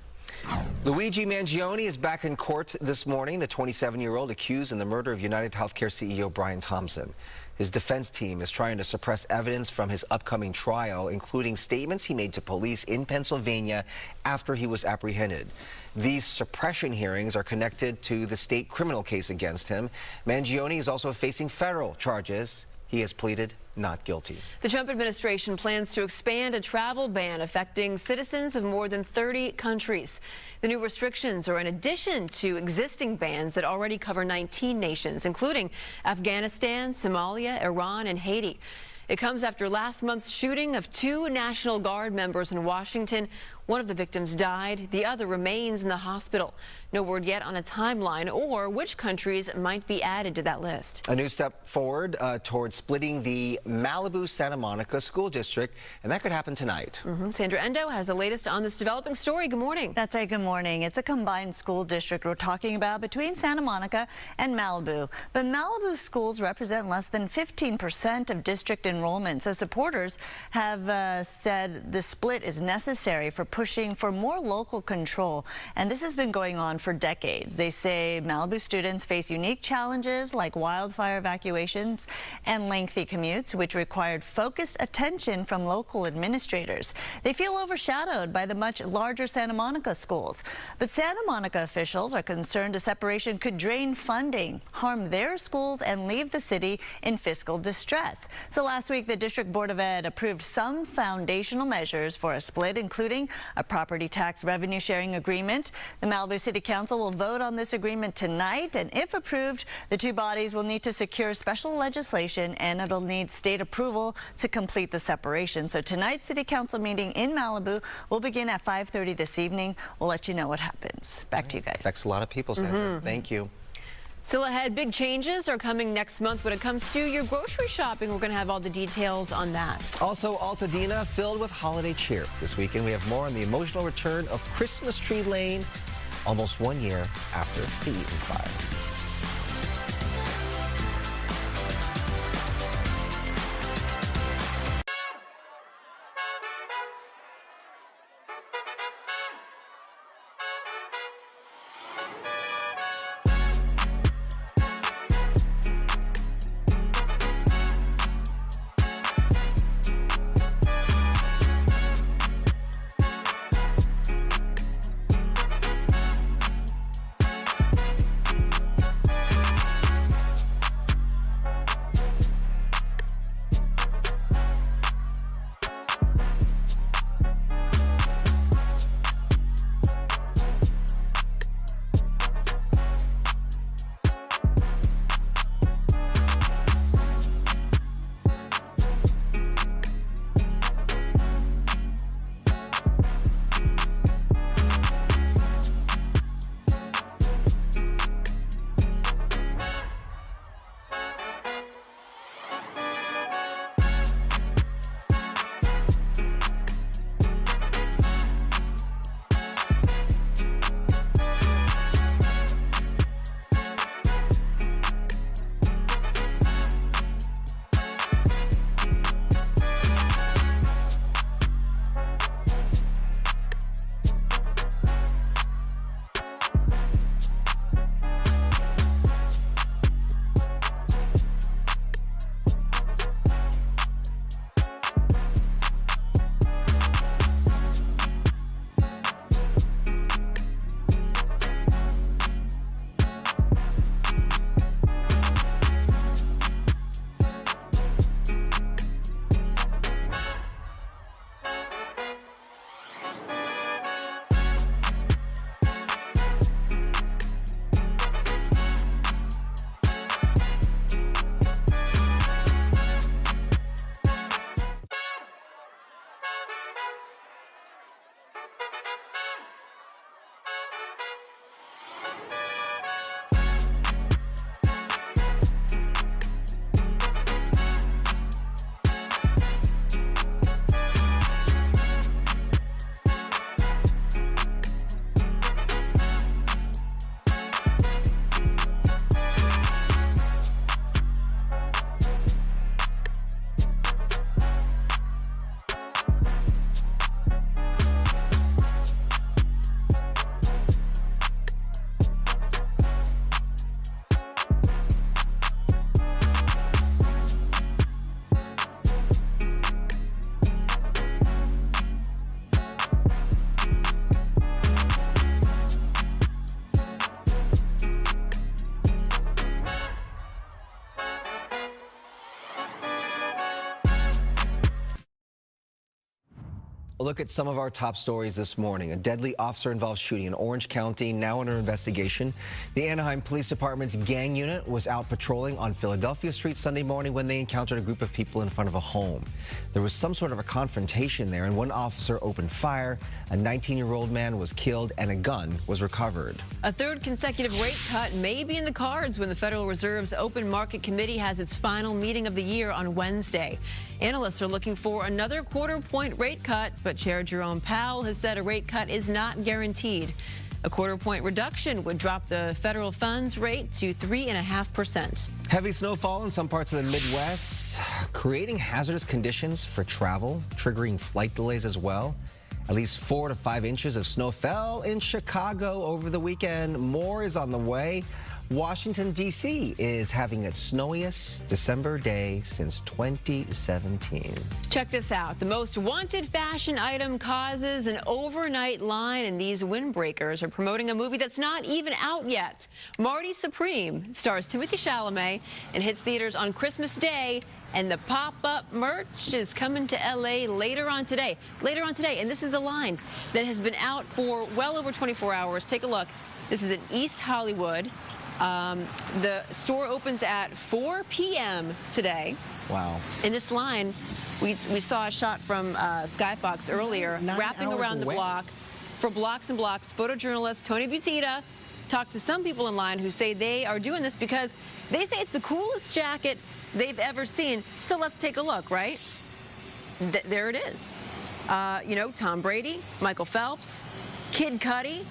Luigi Mangione is back in court this morning, the 27-year-old accused in the murder of United Healthcare CEO Brian Thompson. His defense team is trying to suppress evidence from his upcoming trial, including statements he made to police in Pennsylvania after he was apprehended. These suppression hearings are connected to the state criminal case against him. Mangione is also facing federal charges. He has pleaded not guilty. The Trump administration plans to expand a travel ban affecting citizens of more than 30 countries. The new restrictions are in addition to existing bans that already cover 19 nations, including Afghanistan, Somalia, Iran, and Haiti. It comes after last month's shooting of 2 National Guard members in Washington. One of the victims died. The other remains in the hospital. No word yet on a timeline or which countries might be added to that list. A new step forward towards splitting the Malibu Santa Monica school district, and that could happen tonight. Sandra Endo has the latest on this developing story. Good morning. That's right. Good morning. It's a combined school district we're talking about between Santa Monica and Malibu. But Malibu schools represent less than 15% of district enrollment. So supporters have said the split is necessary for pushing for more local control. And this has been going on for decades. They say Malibu students face unique challenges like wildfire evacuations and lengthy commutes, which required focused attention from local administrators. They feel overshadowed by the much larger Santa Monica schools. But Santa Monica officials are concerned a separation could drain funding, harm their schools, and leave the city in fiscal distress. So last week, the District Board of Ed approved some foundational measures for a split, including a property tax revenue sharing agreement. The Malibu City Council will vote on this agreement tonight, and if approved, the two bodies will need to secure special legislation, and it'll need state approval to complete the separation. So tonight's City Council meeting in Malibu will begin at 5:30 this evening. We'll let you know what happens. Back to you guys. Affects a lot of people, Sandra. Thank you. Still ahead, big changes are coming next month when it comes to your grocery shopping. We're going to have all the details on that. Also, Altadena filled with holiday cheer. This weekend, we have more on the emotional return of Christmas Tree Lane, almost 1 year after the Eaton fire. A look at some of our top stories this morning. A deadly officer-involved shooting in Orange County, now under investigation. The Anaheim Police Department's gang unit was out patrolling on Philadelphia Street Sunday morning when they encountered a group of people in front of a home. There was some sort of a confrontation there, and one officer opened fire. A 19-year-old man was killed, and a gun was recovered. A third consecutive rate cut may be in the cards when the Federal Reserve's Open Market Committee has its final meeting of the year on Wednesday. Analysts are looking for another quarter-point rate cut, but Chair Jerome Powell has said a rate cut is not guaranteed. A quarter-point reduction would drop the federal funds rate to 3.5%. Heavy snowfall in some parts of the Midwest, creating hazardous conditions for travel, triggering flight delays as well. At least 4 to 5 inches of snow fell in Chicago over the weekend. More is on the way. Washington, D.C. is having its snowiest December day since 2017. Check this out. The most wanted fashion item causes an overnight line, and these windbreakers are promoting a movie that's not even out yet. Marty Supreme stars Timothy Chalamet and hits theaters on Christmas Day. And the pop-up merch is coming to L.A. later on today. And this is a line that has been out for well over 24 hours. Take a look. This is in East Hollywood. The store opens at 4 p.m. today. Wow. In this line, we saw a shot from Skyfox earlier, wrapping around the block. For blocks and blocks, photojournalist Tony Butita talked to some people in line who say they are doing this because they say it's the coolest jacket they've ever seen. So let's take a look, right? There it is. You know, Tom Brady, Michael Phelps, Kid Cudi,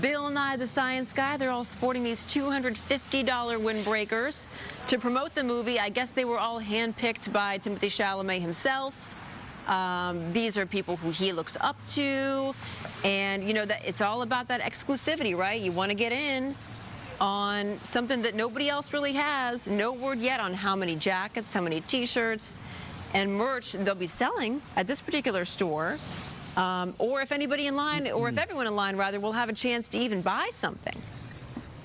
Bill Nye the Science Guy, they're all sporting these $250 windbreakers to promote the movie. I guess they were all handpicked by Timothy Chalamet himself. These are people who he looks up to. And, you know, that it's all about that exclusivity, right? You want to get in on something that nobody else really has. No word yet on how many jackets, how many T-shirts and merch they'll be selling at this particular store. Or if anybody in line, or if everyone in line, rather, will have a chance to even buy something.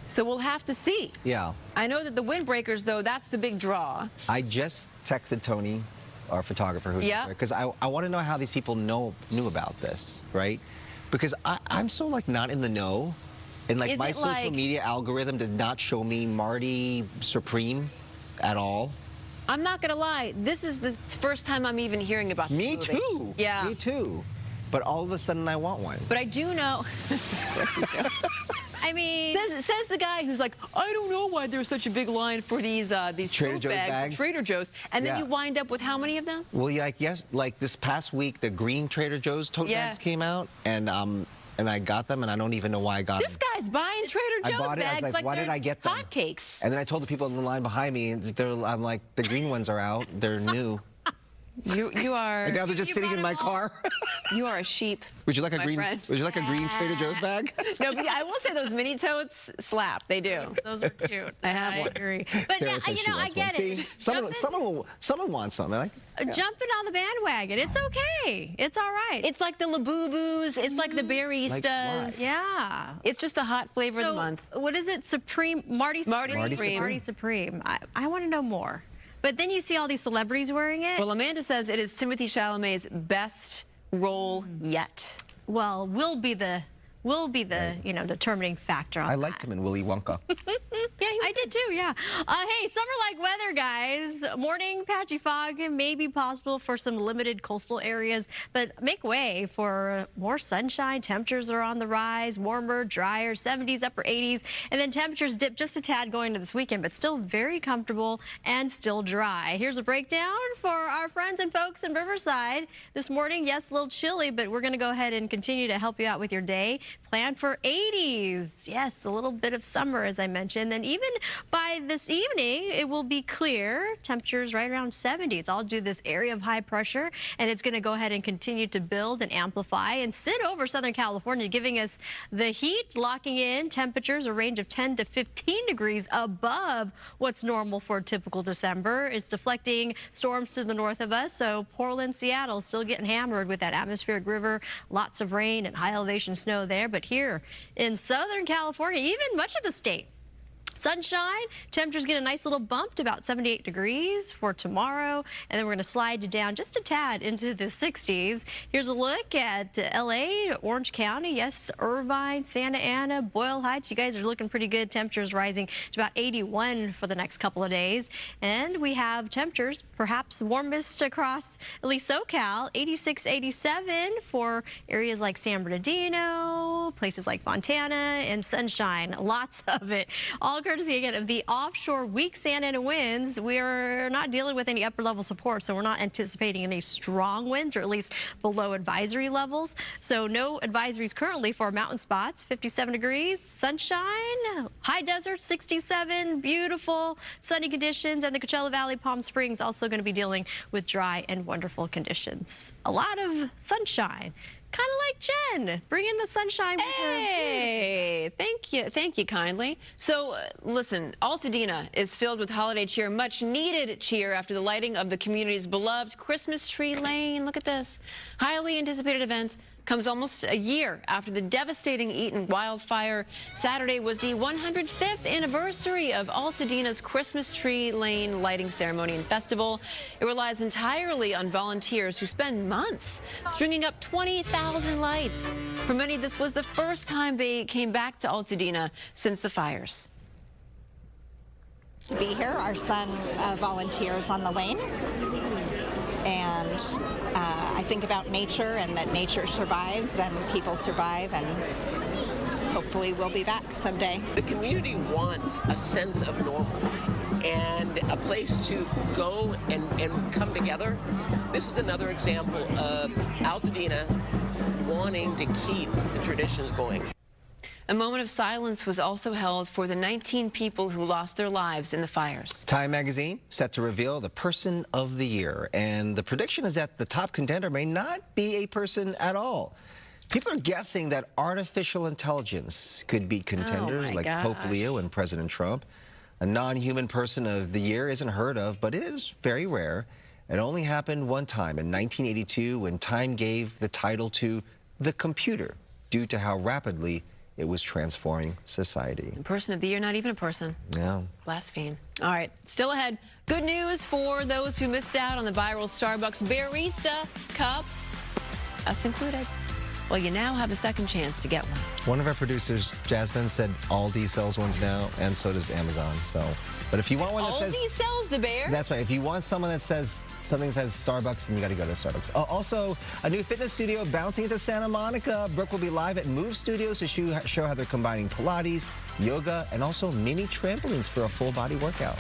So we'll have to see. Yeah. I know that the windbreakers, though, that's the big draw. I just texted Tony, our photographer, who's there, because I want to know how these people knew about this, right? Because I'm so, like, not in the know. And, like, my social media algorithm does not show me Marty Supreme at all. I'm not going to lie. This is the first time I'm even hearing about this movie. Too. Yeah. Me too. But all of a sudden, I want one. But I do know. I mean, says the guy who's like, I don't know why there's such a big line for these Trader Joe's bags. Trader Joe's, and then you wind up with how many of them? Well, yeah, like this past week, the green Trader Joe's tote bags came out, and I got them, and I don't even know why I got them. This guy's buying Trader Joe's bags. I was like, why did I get them? Hotcakes. And then I told the people in the line behind me, and I'm like, the green ones are out. They're new. You are. And now they're just sitting in my car. You are a sheep. Would you like a green? Friend. Would you like a green Trader Joe's bag? No, but I will say those mini totes slap. They do. Those are cute. I have one. I agree. But Sarah you know, I get it. See, someone wants something. Jumping on the bandwagon. It's okay. It's all right. It's like the Labubus. It's like the Baristas. Yeah. It's just the hot flavor of the month. What is it? Supreme? Marty Supreme. Marty Supreme. I want to know more. But then you see all these celebrities wearing it. Well, Amanda says it is Timothy Chalamet's best role yet. Well, will be the determining factor on I liked him in Willy Wonka. Yeah, he I did too, yeah. Hey, summer-like weather, guys. Morning patchy fog may be possible for some limited coastal areas, but make way for more sunshine. Temperatures are on the rise, warmer, drier, 70s, upper 80s, and then temperatures dip just a tad going into this weekend, but still very comfortable and still dry. Here's a breakdown for our friends and folks in Riverside this morning. Yes, a little chilly, but we're going to go ahead and continue to help you out with your day. Plan for 80s. Yes, a little bit of summer, as I mentioned. Then even by this evening, it will be clear. Temperatures right around 70. It's all due to this area of high pressure, and it's going to go ahead and continue to build and amplify and sit over Southern California, giving us the heat, locking in temperatures a range of 10 to 15 degrees above what's normal for a typical December. It's deflecting storms to the north of us, so Portland, Seattle still getting hammered with that atmospheric river, lots of rain and high elevation snow there. But here in Southern California, even much of the state, sunshine, temperatures get a nice little bump to about 78 degrees for tomorrow, and then we're going to slide down just a tad into the 60s. Here's a look at LA, Orange County, yes, Irvine, Santa Ana, Boyle Heights. You guys are looking pretty good. Temperatures rising to about 81 for the next couple of days. And we have temperatures perhaps warmest across at least SoCal, 86, 87 for areas like San Bernardino, places like Fontana, and sunshine, lots of it. All courtesy again of the offshore weak Santa Ana winds. We're not dealing with any upper level support, so we're not anticipating any strong winds, or at least below advisory levels. So no advisories currently for mountain spots. 57 degrees, sunshine, high desert, 67, beautiful sunny conditions, and the Coachella Valley, Palm Springs also going to be dealing with dry and wonderful conditions. A lot of sunshine. Kind of like Jen, bring in the sunshine. Hey, thank you kindly. So listen, Altadena is filled with holiday cheer, much needed cheer after the lighting of the community's beloved Christmas tree lane. Look at this. Highly anticipated event comes almost a year after the devastating Eaton wildfire. Saturday was the 105th anniversary of Altadena's Christmas tree lane lighting ceremony and festival. It relies entirely on volunteers who spend months stringing up 20,000 lights. For many, this was the first time they came back to Altadena since the fires. To be here, our son volunteers on the lane, and I think about nature and that nature survives and people survive, and hopefully we'll be back someday. The community wants a sense of normal and a place to go and come together. This is another example of Altadena wanting to keep the traditions going. A moment of silence was also held for the 19 people who lost their lives in the fires. Time magazine set to reveal the person of the year, and the prediction is that the top contender may not be a person at all. People are guessing that artificial intelligence could be contenders like Pope Leo and President Trump. A non-human person of the year isn't heard of, but it is very rare. It only happened one time in 1982 when Time gave the title to the computer due to how rapidly it was transforming society. Person of the year, not even a person. Yeah. Blaspheme. All right, still ahead. Good news for those who missed out on the viral Starbucks Barista Cup, us included. Well, you now have a second chance to get one. One of our producers, Jasmine, said Aldi sells ones now, and so does Amazon. But if you want one that says Aldi sells the bear. That's right. If you want someone that says something that says Starbucks, then you got to go to Starbucks. Also, a new fitness studio bouncing into Santa Monica. Brooke will be live at Move Studios to show how they're combining Pilates, yoga, and also mini trampolines for a full body workout.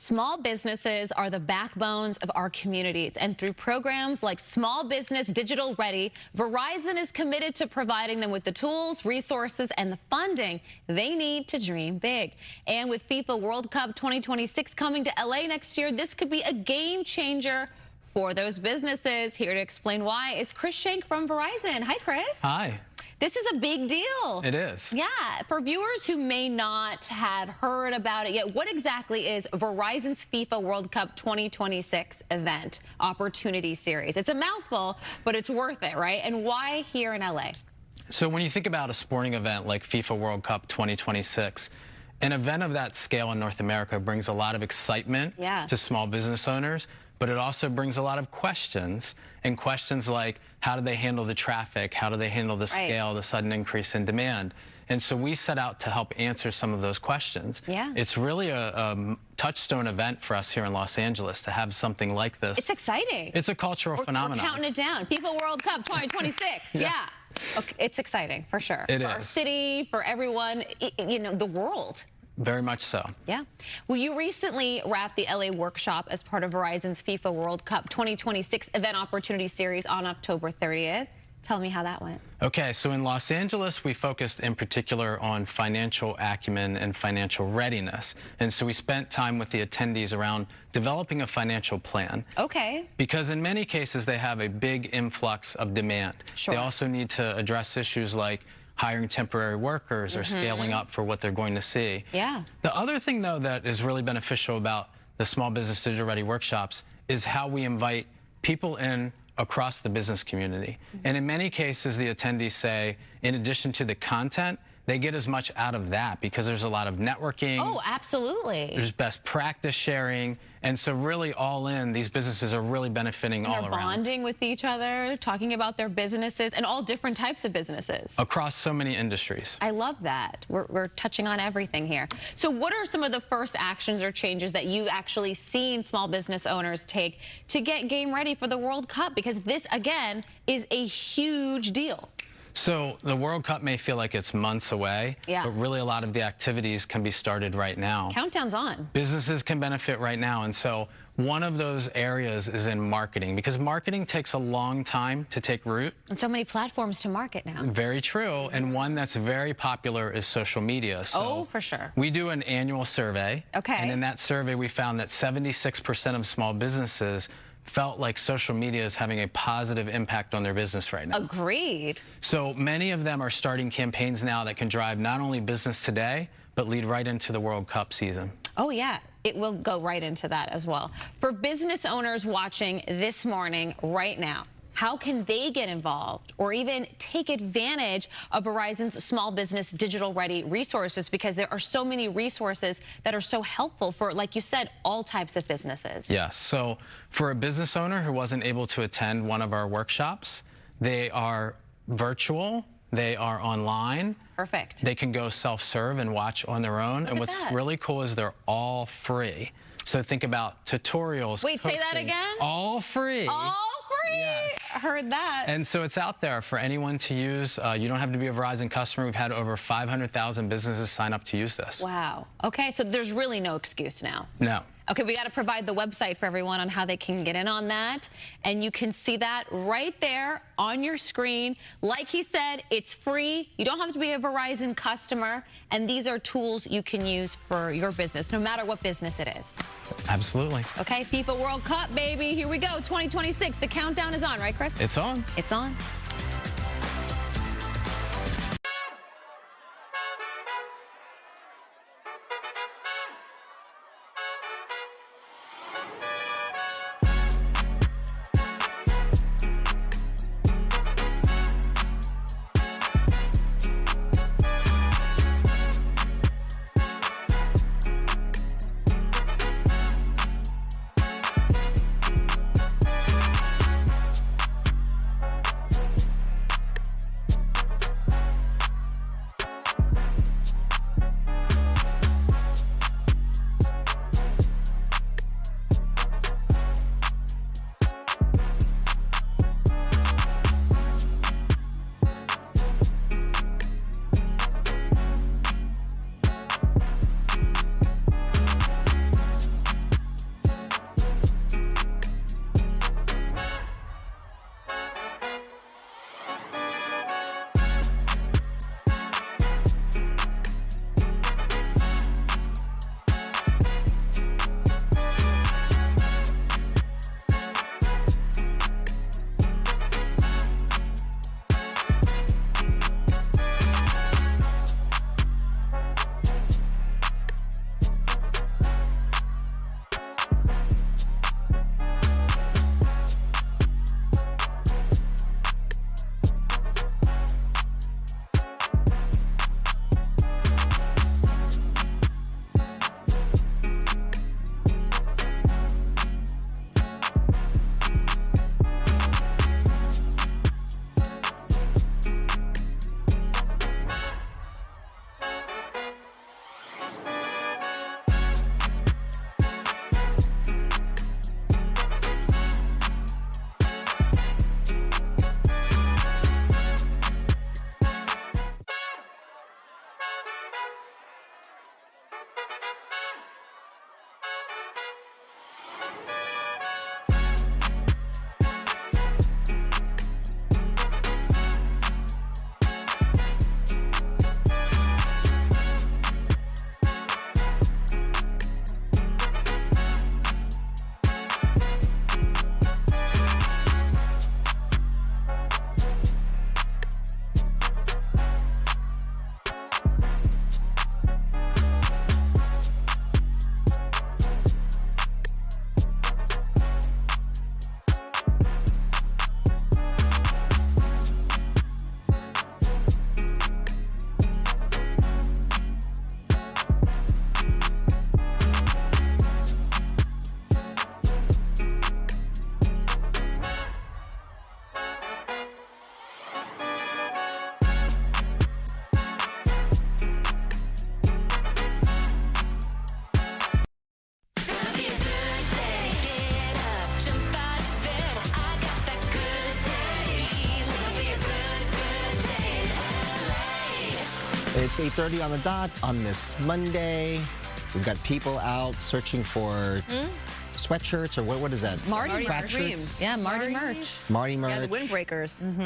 Small businesses are the backbones of our communities, and through programs like Small Business Digital Ready, Verizon is committed to providing them with the tools, resources, and the funding they need to dream big. And with FIFA World Cup 2026 coming to LA next year, this could be a game changer for those businesses. Here to explain why is Chris Shank from Verizon. Hi, Chris. Hi. This is a big deal. It is. Yeah. For viewers who may not have heard about it yet, what exactly is Verizon's FIFA World Cup 2026 event opportunity series? It's a mouthful, but it's worth it, right? And why here in LA? So when you think about a sporting event like FIFA World Cup 2026, an event of that scale in North America brings a lot of excitement to small business owners, but it also brings a lot of questions, and questions like, how do they handle the traffic? How do they handle the scale, the sudden increase in demand? And so we set out to help answer some of those questions. Yeah. It's really a touchstone event for us here in Los Angeles to have something like this. It's exciting. It's a cultural phenomenon. We're counting it down. FIFA World Cup 2026. Yeah. Okay, it's exciting, for sure. It for is. Our city, for everyone, you know, the world. Very much so. Yeah. Well, you recently wrapped the LA workshop as part of Verizon's FIFA World Cup 2026 event opportunity series on October 30th. Tell me how that went. Okay, so in Los Angeles, we focused in particular on financial acumen and financial readiness. And so we spent time with the attendees around developing a financial plan. Okay. Because in many cases, they have a big influx of demand. Sure. They also need to address issues like hiring temporary workers or scaling up for what they're going to see. Yeah. The other thing, though, that is really beneficial about the Small Business Digital Ready workshops is how we invite people in across the business community. And in many cases, the attendees say, in addition to the content, they get as much out of that because there's a lot of networking. Oh, absolutely. There's best practice sharing. And so really all in, these businesses are really benefiting all around. They're bonding with each other, talking about their businesses and all different types of businesses. Across so many industries. I love that. We're touching on everything here. So what are some of the first actions or changes that you've actually seen small business owners take to get game ready for the World Cup? Because this, again, is a huge deal. So the World Cup may feel like it's months away, but really a lot of the activities can be started right now. Countdown's on. Businesses can benefit right now, and so one of those areas is in marketing, because marketing takes a long time to take root. And so many platforms to market now. Very true, and one that's very popular is social media. So for sure. We do an annual survey, and in that survey we found that 76% of small businesses felt like social media is having a positive impact on their business right now. Agreed. So many of them are starting campaigns now that can drive not only business today, but lead right into the World Cup season. Oh, yeah. It will go right into that as well. For business owners watching this morning right now, how can they get involved or even take advantage of Verizon's Small Business Digital Ready resources? Because there are so many resources that are so helpful for, like you said, all types of businesses. Yes. So for a business owner who wasn't able to attend one of our workshops, they are virtual, they are online. Perfect. They can go self-serve and watch on their own. And what's really cool is they're all free. So think about tutorials. Wait, say that again? All free. All free. Yes. I heard that. And so it's out there for anyone to use. You don't have to be a Verizon customer. We've had over 500,000 businesses sign up to use this. Wow. Okay, so there's really no excuse now. No. Okay, we got to provide the website for everyone on how they can get in on that. And you can see that right there on your screen. Like he said, it's free. You don't have to be a Verizon customer. And these are tools you can use for your business, no matter what business it is. Absolutely. Okay, FIFA World Cup, baby. Here we go, 2026. The countdown is on, right, Chris? It's on. It's on. It's 8:30 on the dot on this Monday. We've got people out searching for sweatshirts, or what is that? Marty Track merch. shirts? Yeah, Marty merch. Marty merch. Yeah, the windbreakers.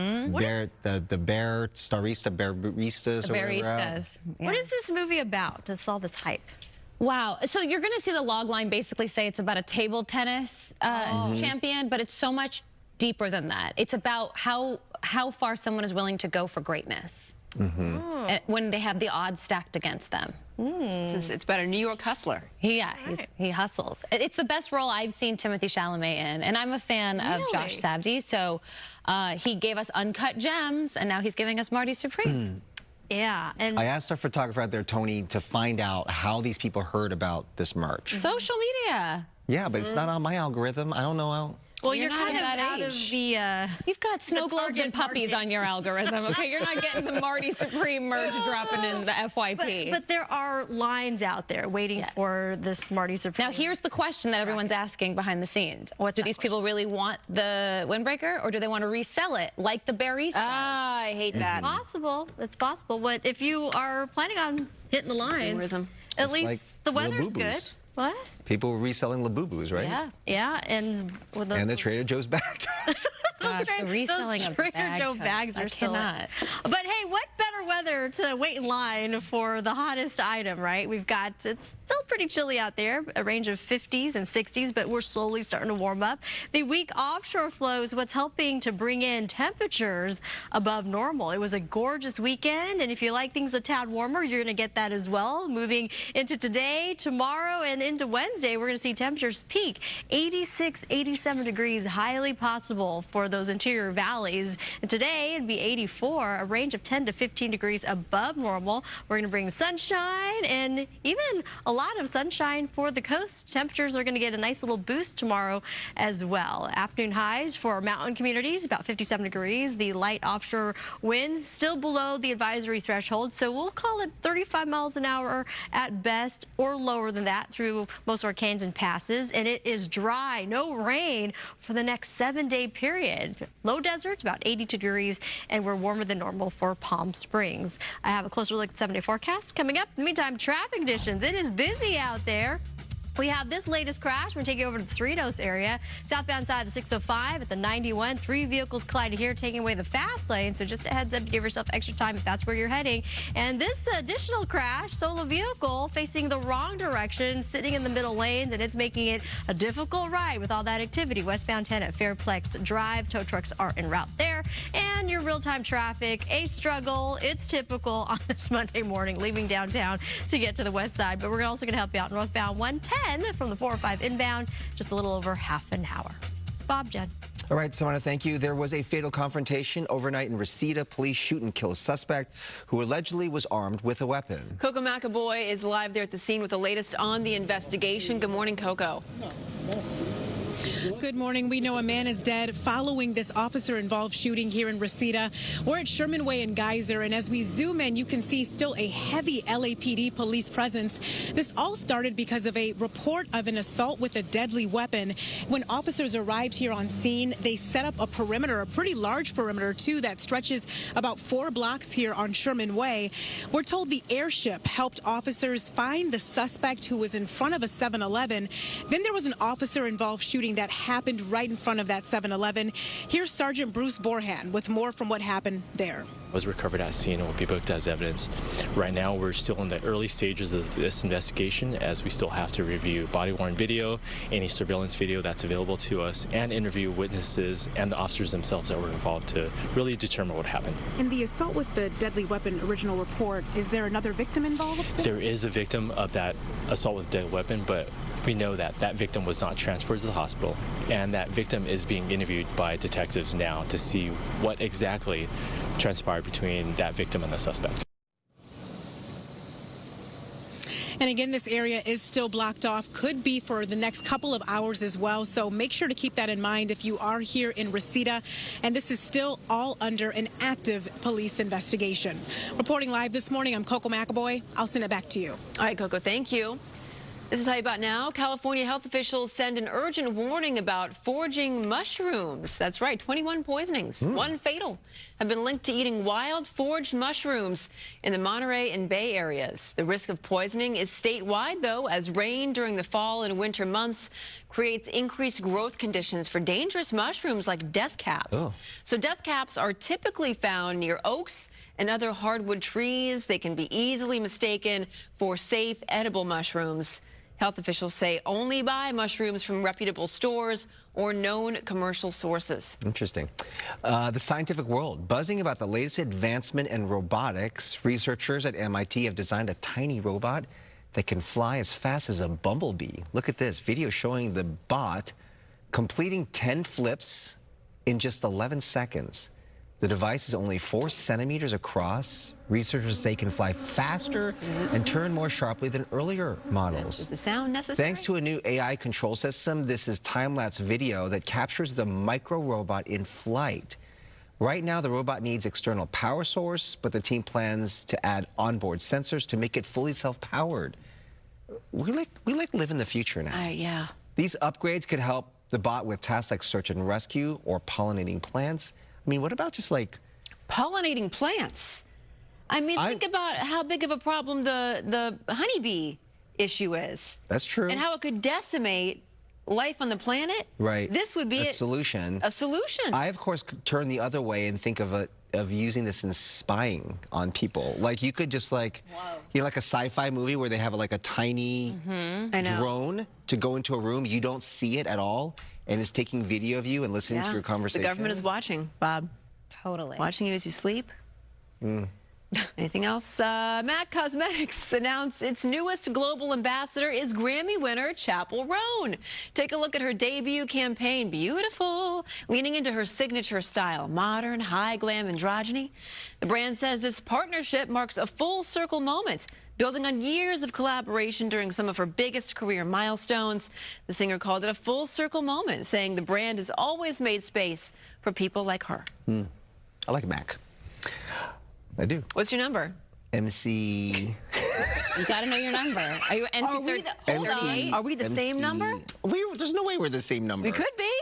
The bear, Starista, Bearistas, or whatever. Baristas. Yeah. What is this movie about? It's all this hype. Wow. So you're going to see the log line basically say it's about a table tennis champion, but it's so much deeper than that. It's about how far someone is willing to go for greatness when they have the odds stacked against them. It's about a New York hustler. He hustles. It's the best role I've seen Timothée Chalamet in, and I'm a fan of Josh Savdi, so he gave us Uncut Gems, and now he's giving us Marty Supreme. Yeah, and I asked our photographer out there, Tony, to find out how these people heard about this merch. Social media. Yeah, but it's not on my algorithm. I don't know how. Well, you're kind of out of the... You've got snow globes and puppies on your algorithm, okay? You're not getting the Marty Supreme merch dropping in the FYP. But there are lines out there waiting for this Marty Supreme. Now, here's the question that everyone's asking behind the scenes. Do these people really want the windbreaker, or do they want to resell it like the Barista? I hate that. It's possible. It's possible. But if you are planning on hitting the lines, at least like the weather's Labubus. good. What? People reselling Labubus, right? Yeah, and with the Trader Joe's bag tags. Gosh, the reselling of Trader Joe bags are still. But hey, what better weather to wait in line for the hottest item, right? It's still pretty chilly out there, a range of 50s and 60s, but we're slowly starting to warm up. The weak offshore flow is what's helping to bring in temperatures above normal. It was a gorgeous weekend, and if you like things a tad warmer, you're going to get that as well. Moving into today, tomorrow, and into Wednesday, we're going to see temperatures peak 86, 87 degrees, highly possible for those interior valleys. And today, it'd be 84, a range of 10 to 15 degrees above normal. We're going to bring sunshine and even a lot of sunshine for the coast. Temperatures are going to get a nice little boost tomorrow as well. Afternoon highs for our mountain communities, about 57 degrees. The light offshore winds still below the advisory threshold, so we'll call it 35 miles an hour at best, or lower than that through most hurricanes and passes. And it is dry, no rain for the next 7-day period. Low deserts, about 82 degrees, and we're warmer than normal for Palm Springs. I have a closer look at 7-day forecast coming up. In the meantime, traffic conditions. It is busy out there. We have this latest crash. We're going to take you over to the Cerritos area. Southbound side of the 605 at the 91. 3 vehicles collided here, taking away the fast lane. So just a heads up to give yourself extra time if that's where you're heading. And this additional crash, solo vehicle facing the wrong direction, sitting in the middle lanes, and it's making it a difficult ride with all that activity. Westbound 10 at Fairplex Drive. Tow trucks are en route there. And your real-time traffic, a struggle. It's typical on this Monday morning, leaving downtown to get to the west side. But we're also going to help you out northbound 110. From the 405 inbound, just a little over half an hour. Bob, Jen. All right, so I want to thank you. There was a fatal confrontation overnight in Reseda. Police shoot and kill a suspect who allegedly was armed with a weapon. Coco McAvoy is live there at the scene with the latest on the investigation. Good morning, Coco. Good morning. We know a man is dead following this officer-involved shooting here in Reseda. We're at Sherman Way and Geyser, and as we zoom in, you can see still a heavy LAPD police presence. This all started because of a report of an assault with a deadly weapon. When officers arrived here on scene, they set up a perimeter, a pretty large perimeter, too, that stretches about 4 blocks here on Sherman Way. We're told the airship helped officers find the suspect who was in front of a 7-Eleven. Then there was an officer-involved shooting that happened right in front of that 7-Eleven. Here's Sergeant Bruce Borhan with more from what happened there. Was recovered at scene and will be booked as evidence. Right now, we're still in the early stages of this investigation, as we still have to review body-worn video, any surveillance video that's available to us, and interview witnesses and the officers themselves that were involved to really determine what happened. In the assault with the deadly weapon original report, is there another victim involved? There is a victim of that assault with deadly weapon, but we know that that victim was not transported to the hospital, and that victim is being interviewed by detectives now to see what exactly transpired between that victim and the suspect. And again, this area is still blocked off, could be for the next couple of hours as well. So make sure to keep that in mind if you are here in Reseda. And this is still all under an active police investigation. Reporting live this morning, I'm Coco McAvoy. I'll send it back to you. All right, Coco, thank you. This is how you about now. California health officials send an urgent warning about foraging mushrooms. That's right, 21 poisonings, one fatal, have been linked to eating wild foraged mushrooms in the Monterey and Bay areas. The risk of poisoning is statewide, though, as rain during the fall and winter months creates increased growth conditions for dangerous mushrooms like death caps. So death caps are typically found near oaks and other hardwood trees. They can be easily mistaken for safe, edible mushrooms. Health officials say only buy mushrooms from reputable stores or known commercial sources. Interesting. The scientific world buzzing about the latest advancement in robotics. Researchers at MIT have designed a tiny robot that can fly as fast as a bumblebee. Look at this video showing the bot completing 10 flips in just 11 seconds. The device is only 4 centimeters across. Researchers say it can fly faster and turn more sharply than earlier models. Is the sound necessary? Thanks to a new AI control system, this is time-lapse video that captures the micro-robot in flight. Right now, the robot needs external power source, but the team plans to add onboard sensors to make it fully self-powered. We like live in the future now. Yeah. These upgrades could help the bot with tasks like search and rescue or pollinating plants. I mean, what about just like pollinating plants? I mean, think about how big of a problem the honeybee issue is. That's true. And how it could decimate life on the planet. Right. This would be a solution. A solution. I, of course, could turn the other way and think of using this in spying on people. Like you could just like, you know, like a sci-fi movie where they have like a tiny drone to go into a room. You don't see it at all. And it's taking video of you and listening to your conversations. The government is watching, Bob. Totally. Watching you as you sleep. Anything else? MAC Cosmetics announced its newest global ambassador is Grammy winner Chappell Roan. Take a look at her debut campaign. Beautiful. Leaning into her signature style, modern, high glam androgyny. The brand says this partnership marks a full circle moment, building on years of collaboration during some of her biggest career milestones. The singer called it a full circle moment, saying the brand has always made space for people like her. I like MAC. I do. What's your number? MC. You got to know your number. Are you NC30? Are we the same number? There's no way we're the same number. We could be.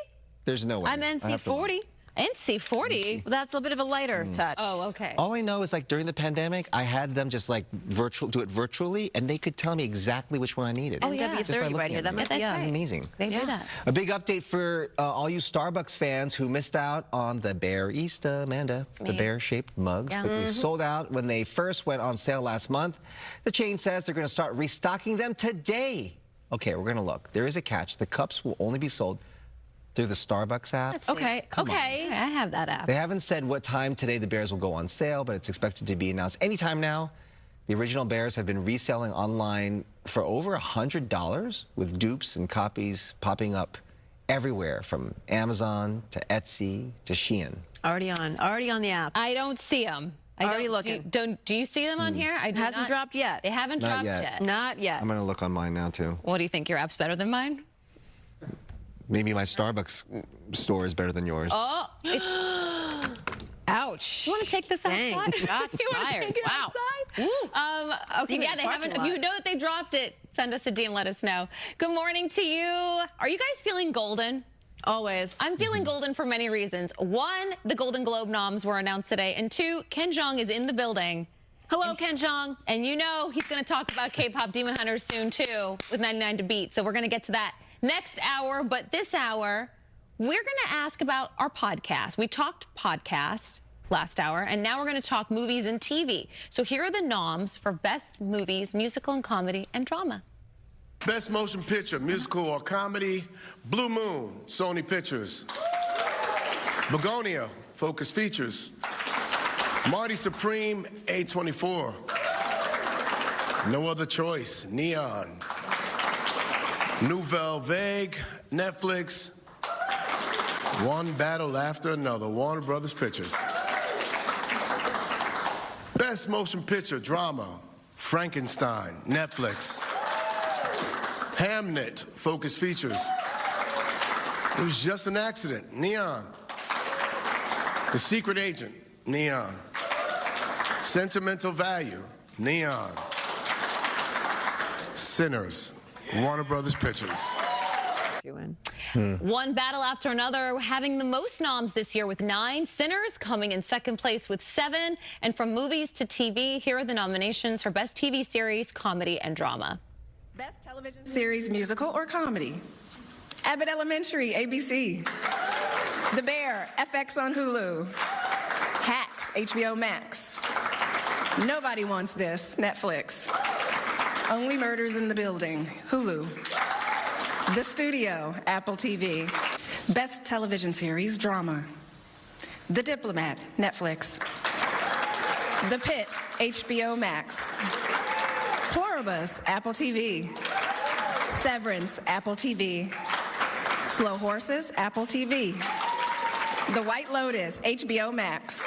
There's no way. I'm NC40. NC40? Well, that's a bit of a lighter touch. Oh, okay. All I know is like during the pandemic, I had them just like do it virtually, and they could tell me exactly which one I needed. Oh, yeah. W30 right here. That might be us. Amazing. They do that. A big update for all you Starbucks fans who missed out on the Bear-ista, Amanda. The bear-shaped mugs quickly sold out when they first went on sale last month. The chain says they're going to start restocking them today. Okay, we're going to look. There is a catch. The cups will only be sold through the Starbucks app. Okay. I have that app. They haven't said what time today the bears will go on sale, but it's expected to be announced anytime now. The original bears have been reselling online for over $100 with dupes and copies popping up everywhere from Amazon to Etsy to Shein. Already on the app. I don't see them. Already looking. Do you see them on here? It hasn't dropped yet. They haven't dropped yet. Not yet. I'm going to look on mine now, too. What do you think? Your app's better than mine? Maybe my Starbucks store is better than yours. Oh. Ouch. You want to take this outside? Shots fired. Wow. Okay, yeah, they haven't. If you know that they dropped it, send us a D and let us know. Good morning to you. Are you guys feeling golden? Always. I'm feeling golden for many reasons. One, the Golden Globe noms were announced today. And two, Ken Jeong is in the building. Hello, Ken Jeong. And you know he's going to talk about K-pop Demon Hunters soon, too, with 99 to Beat. So we're going to get to that next hour. But this hour, we're going to ask about our podcast. We talked podcasts last hour, and now we're going to talk movies and TV. So here are the noms for Best Movies, Musical and Comedy, and Drama. Best Motion Picture, Musical or Comedy, Blue Moon, Sony Pictures. Begonia, Focus Features. Marty Supreme, A24. No Other Choice, Neon. Nouvelle Vague, Netflix. One battle after another, Warner Brothers Pictures. Best Motion Picture, Drama, Frankenstein, Netflix. Hamnet, Focus Features. It Was Just an Accident, Neon. The Secret Agent, Neon. Sentimental Value, Neon. Sinners, Warner Brothers Pictures. One battle after another, having the most noms this year with 9. Sinners coming in second place with 7. And from movies to TV, here are the nominations for Best TV Series, Comedy, and Drama. Best Television Series, Musical, or Comedy. Abbott Elementary, ABC. The Bear, FX on Hulu. Hacks, HBO Max. Nobody Wants This, Netflix. Only Murders in the Building, Hulu. The Studio, Apple TV. Best Television Series, Drama. The Diplomat, Netflix. The Pit, HBO Max. Pluribus, Apple TV. Severance, Apple TV. Slow Horses, Apple TV. The White Lotus, HBO Max.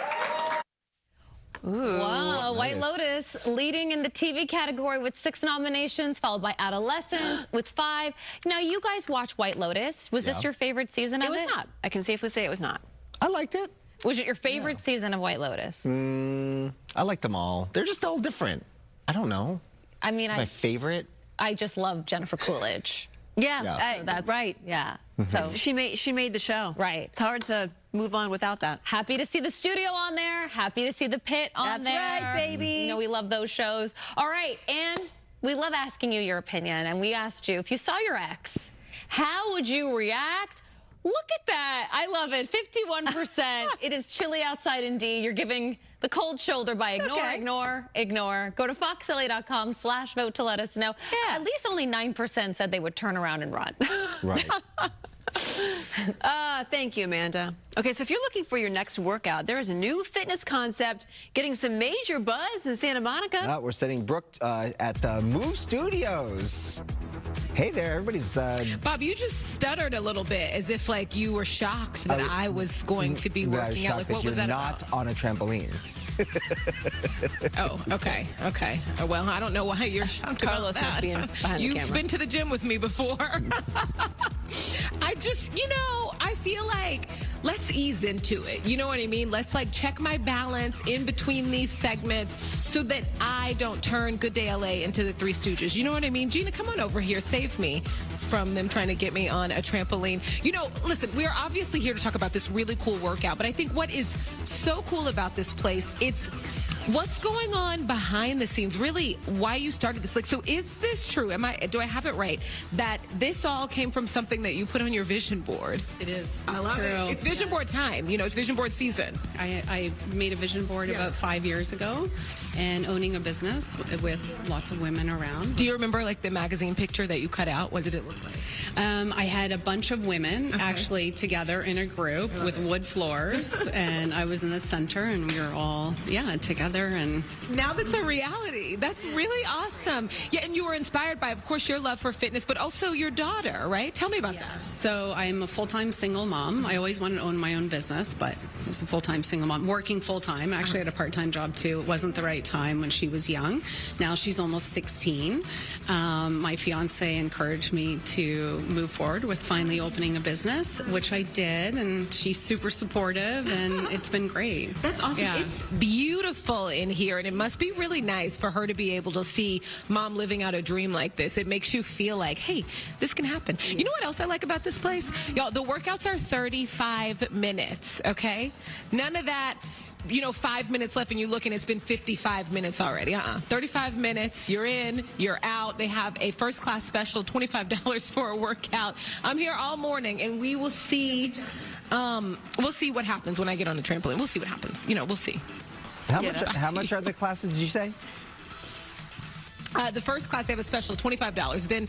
Ooh, wow, White Lotus leading in the TV category with 6 nominations, followed by Adolescence with 5. Now, you guys watch White Lotus. Was this your favorite season of it? It was not. I can safely say it was not. I liked it. Was it your favorite season of White Lotus? I like them all. They're just all different. I don't know. I mean, it's my favorite. I just love Jennifer Coolidge. Yeah, that's right. Yeah. So she made the show. Right. It's hard to move on without that. Happy to see the Studio on there. Happy to see the Pit on there. That's right, baby. You know we love those shows. All right, and we love asking you your opinion. And we asked you, if you saw your ex, how would you react? Look at that. I love it. 51%. It is chilly outside in D. You're giving the cold shoulder by ignore. Go to foxla.com/vote to let us know. Yeah. At least only 9% said they would turn around and run. Right. Thank you, Amanda. Okay, so if you're looking for your next workout, there is a new fitness concept getting some major buzz in Santa Monica. We're sitting Brooke at the Move Studios. Hey there, everybody's... Bob, you just stuttered a little bit as if like you were shocked that I was going to be working out. Like, what was that about? Not on a trampoline. Oh, okay. Well, I don't know why you're shocked about that. You've been to the gym with me before. I just, I feel like let's ease into it. You know what I mean? Let's like check my balance in between these segments so that I don't turn Good Day LA into the Three Stooges. You know what I mean? Gina, come on over here. Save me from them trying to get me on a trampoline. Listen, we are obviously here to talk about this really cool workout, but I think what is so cool about this place, it's what's going on behind the scenes, really why you started this. Like, so is this true? Do I have it right that this all came from something that you put on your vision board? It is. I love it. It's vision board time. It's vision board season. I made a vision board about 5 years ago, and owning a business with lots of women around. Do you remember like the magazine picture that you cut out? What did it look like? I had a bunch of women actually together in a group with wood floors, and I was in the center, and we were all together. And now that's a reality. That's really awesome. Yeah, and you were inspired by, of course, your love for fitness, but also your daughter, right? Tell me about that. So I'm a full-time single mom. I always wanted to own my own business, but as a full-time single mom, working full-time. I actually had a part-time job too. It wasn't the right time when she was young. Now she's almost 16. My fiance encouraged me to move forward with finally opening a business, which I did, and she's super supportive, and it's been great. That's awesome. Yeah. It's beautiful in here, and it must be really nice for her to be able to see mom living out a dream like this. It makes you feel like, hey, this can happen. You know what else I like about this place? Y'all, the workouts are 35 minutes, okay? None of that, 5 minutes left and you look and it's been 55 minutes already. 35 minutes, you're in, you're out. They have a first class special, $25 for a workout. I'm here all morning, and we will see what happens when I get on the trampoline. We'll see what happens. We'll see. How much are the classes, did you say? The first class, they have a special, $25. Then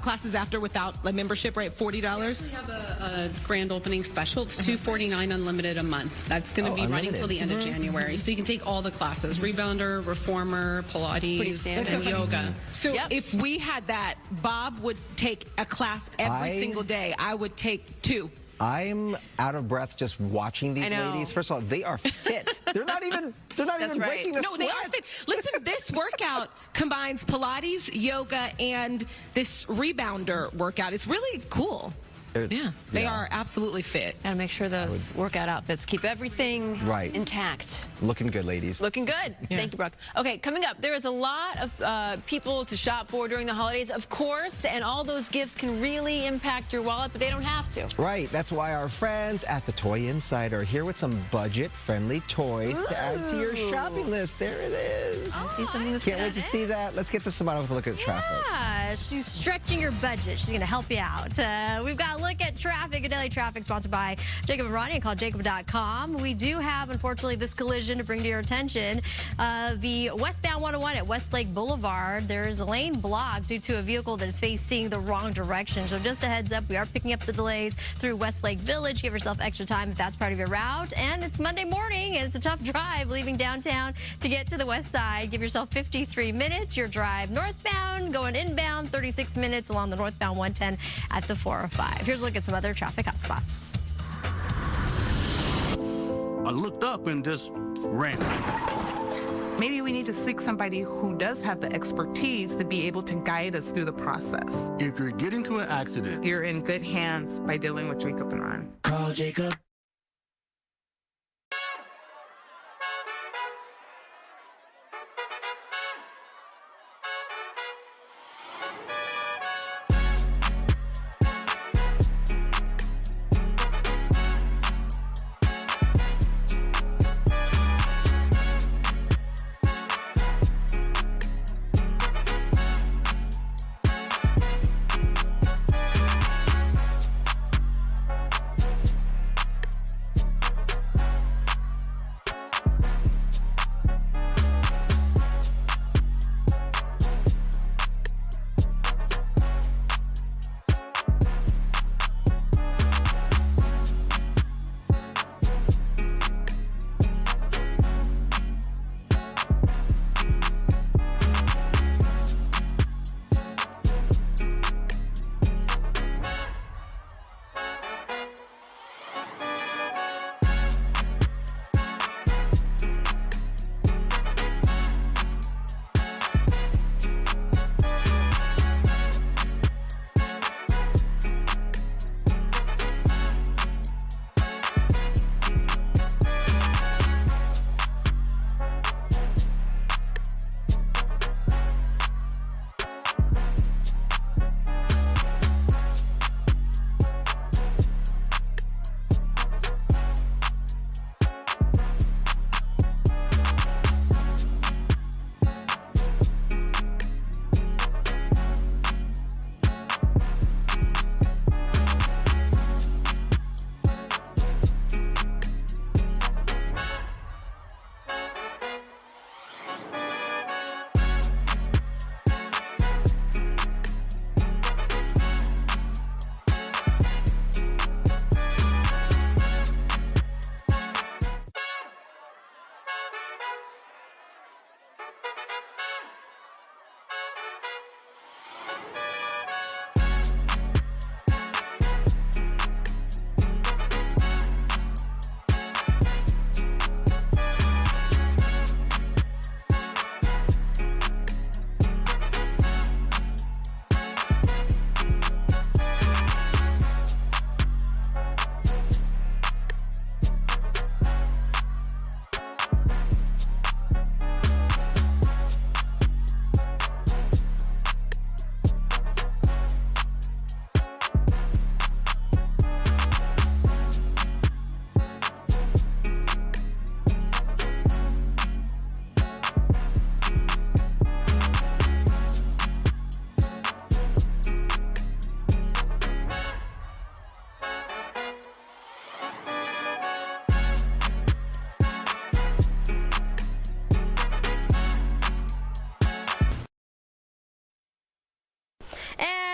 classes after without a membership, right, $40? We have a grand opening special. It's $249 unlimited a month. That's going to be running till the end of January. So you can take all the classes, rebounder, reformer, Pilates, and yoga. So if we had that, Bob would take a class every single day. I would take 2. I'm out of breath just watching these ladies. First of all, they are fit. They're not even breaking a sweat. No, they are fit. Listen, this workout combines Pilates, yoga, and this rebounder workout. It's really cool. Yeah, they are absolutely fit. Gotta make sure those workout outfits keep everything intact. Looking good, ladies. Looking good. Yeah. Thank you, Brooke. Okay, coming up, there is a lot of people to shop for during the holidays, of course, and all those gifts can really impact your wallet, but they don't have to. Right. That's why our friends at the Toy Insider are here with some budget-friendly toys to add to your shopping list. There it is. I see something that's Can't wait to see that. Let's get to Samana with a look at traffic. Yeah, she's stretching your budget. She's going to help you out. We've got a look at traffic, a daily traffic sponsored by Jacob and Ronnie. Call jacob.com. We do have, unfortunately, this collision to bring to your attention. The westbound 101 at Westlake Boulevard. There's a lane blocked due to a vehicle that is facing the wrong direction. So just a heads up, we are picking up the delays through Westlake Village. Give yourself extra time if that's part of your route. And it's Monday morning, and it's a tough drive leaving downtown to get to the west side. Give yourself 53 minutes. Your drive northbound, going inbound, 36 minutes along the northbound 110 at the 405. Here's a look at some other traffic hotspots. I looked up and just ran. Maybe we need to seek somebody who does have the expertise to be able to guide us through the process. If you're getting to an accident, you're in good hands by dealing with Jacob and Ron. Call Jacob.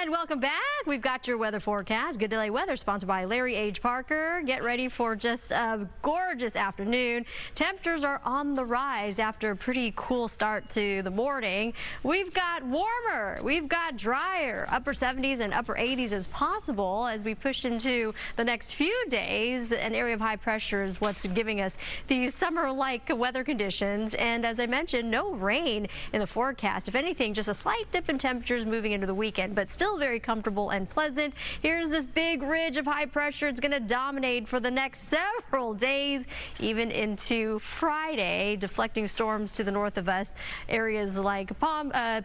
Welcome back. We've got your weather forecast. Good Delay Weather sponsored by Larry H. Parker. Get ready for just a gorgeous afternoon. Temperatures are on the rise after a pretty cool start to the morning. We've got warmer. We've got drier. Upper 70s and upper 80s as possible as we push into the next few days. An area of high pressure is what's giving us these summer-like weather conditions. And as I mentioned, no rain in the forecast. If anything, just a slight dip in temperatures moving into the weekend, but still very very comfortable and pleasant. Here's this big ridge of high pressure. It's going to dominate for the next several days, even into Friday, deflecting storms to the north of us. Areas like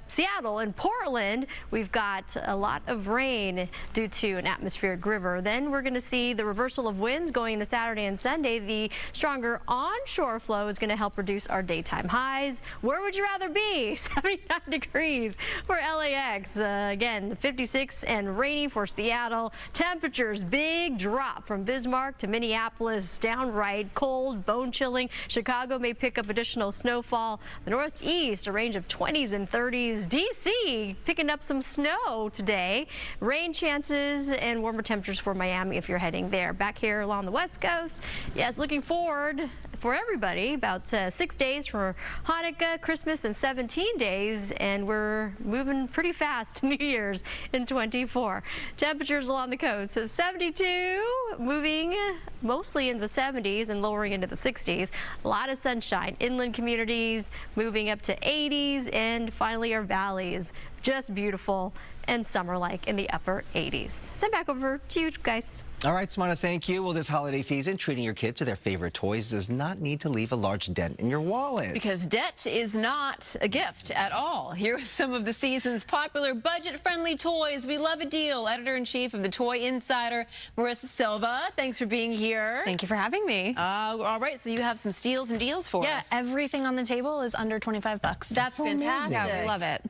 Seattle and Portland, we've got a lot of rain due to an atmospheric river. Then we're going to see the reversal of winds going into Saturday and Sunday. The stronger onshore flow is going to help reduce our daytime highs. Where would you rather be? 79 degrees for LAX. Again, 56 and rainy for Seattle. Temperatures, big drop from Bismarck to Minneapolis. Downright cold, bone-chilling. Chicago may pick up additional snowfall. The Northeast, a range of 20s and 30s. D.C. picking up some snow today. Rain chances and warmer temperatures for Miami if you're heading there. Back here along the West Coast, yes, looking forward for everybody, about 6 days for Hanukkah, Christmas, and 17 days, and we're moving pretty fast to New Year's in 24. Temperatures along the coast, so 72, moving mostly into the 70s and lowering into the 60s. A lot of sunshine. Inland communities moving up to 80s, and finally our valleys, just beautiful and summer-like in the upper 80s. Send back over to you guys. All right, Samana, thank you. Well, this holiday season, treating your kids to their favorite toys does not need to leave a large dent in your wallet. Because debt is not a gift at all. Here are some of the season's popular budget-friendly toys. We love a deal. Editor-in-Chief of the Toy Insider, Marissa Silva, thanks for being here. Thank you for having me. All right, so you have some steals and deals for us. Yeah, everything on the table is under 25 bucks. That's so fantastic. Yeah, we love it.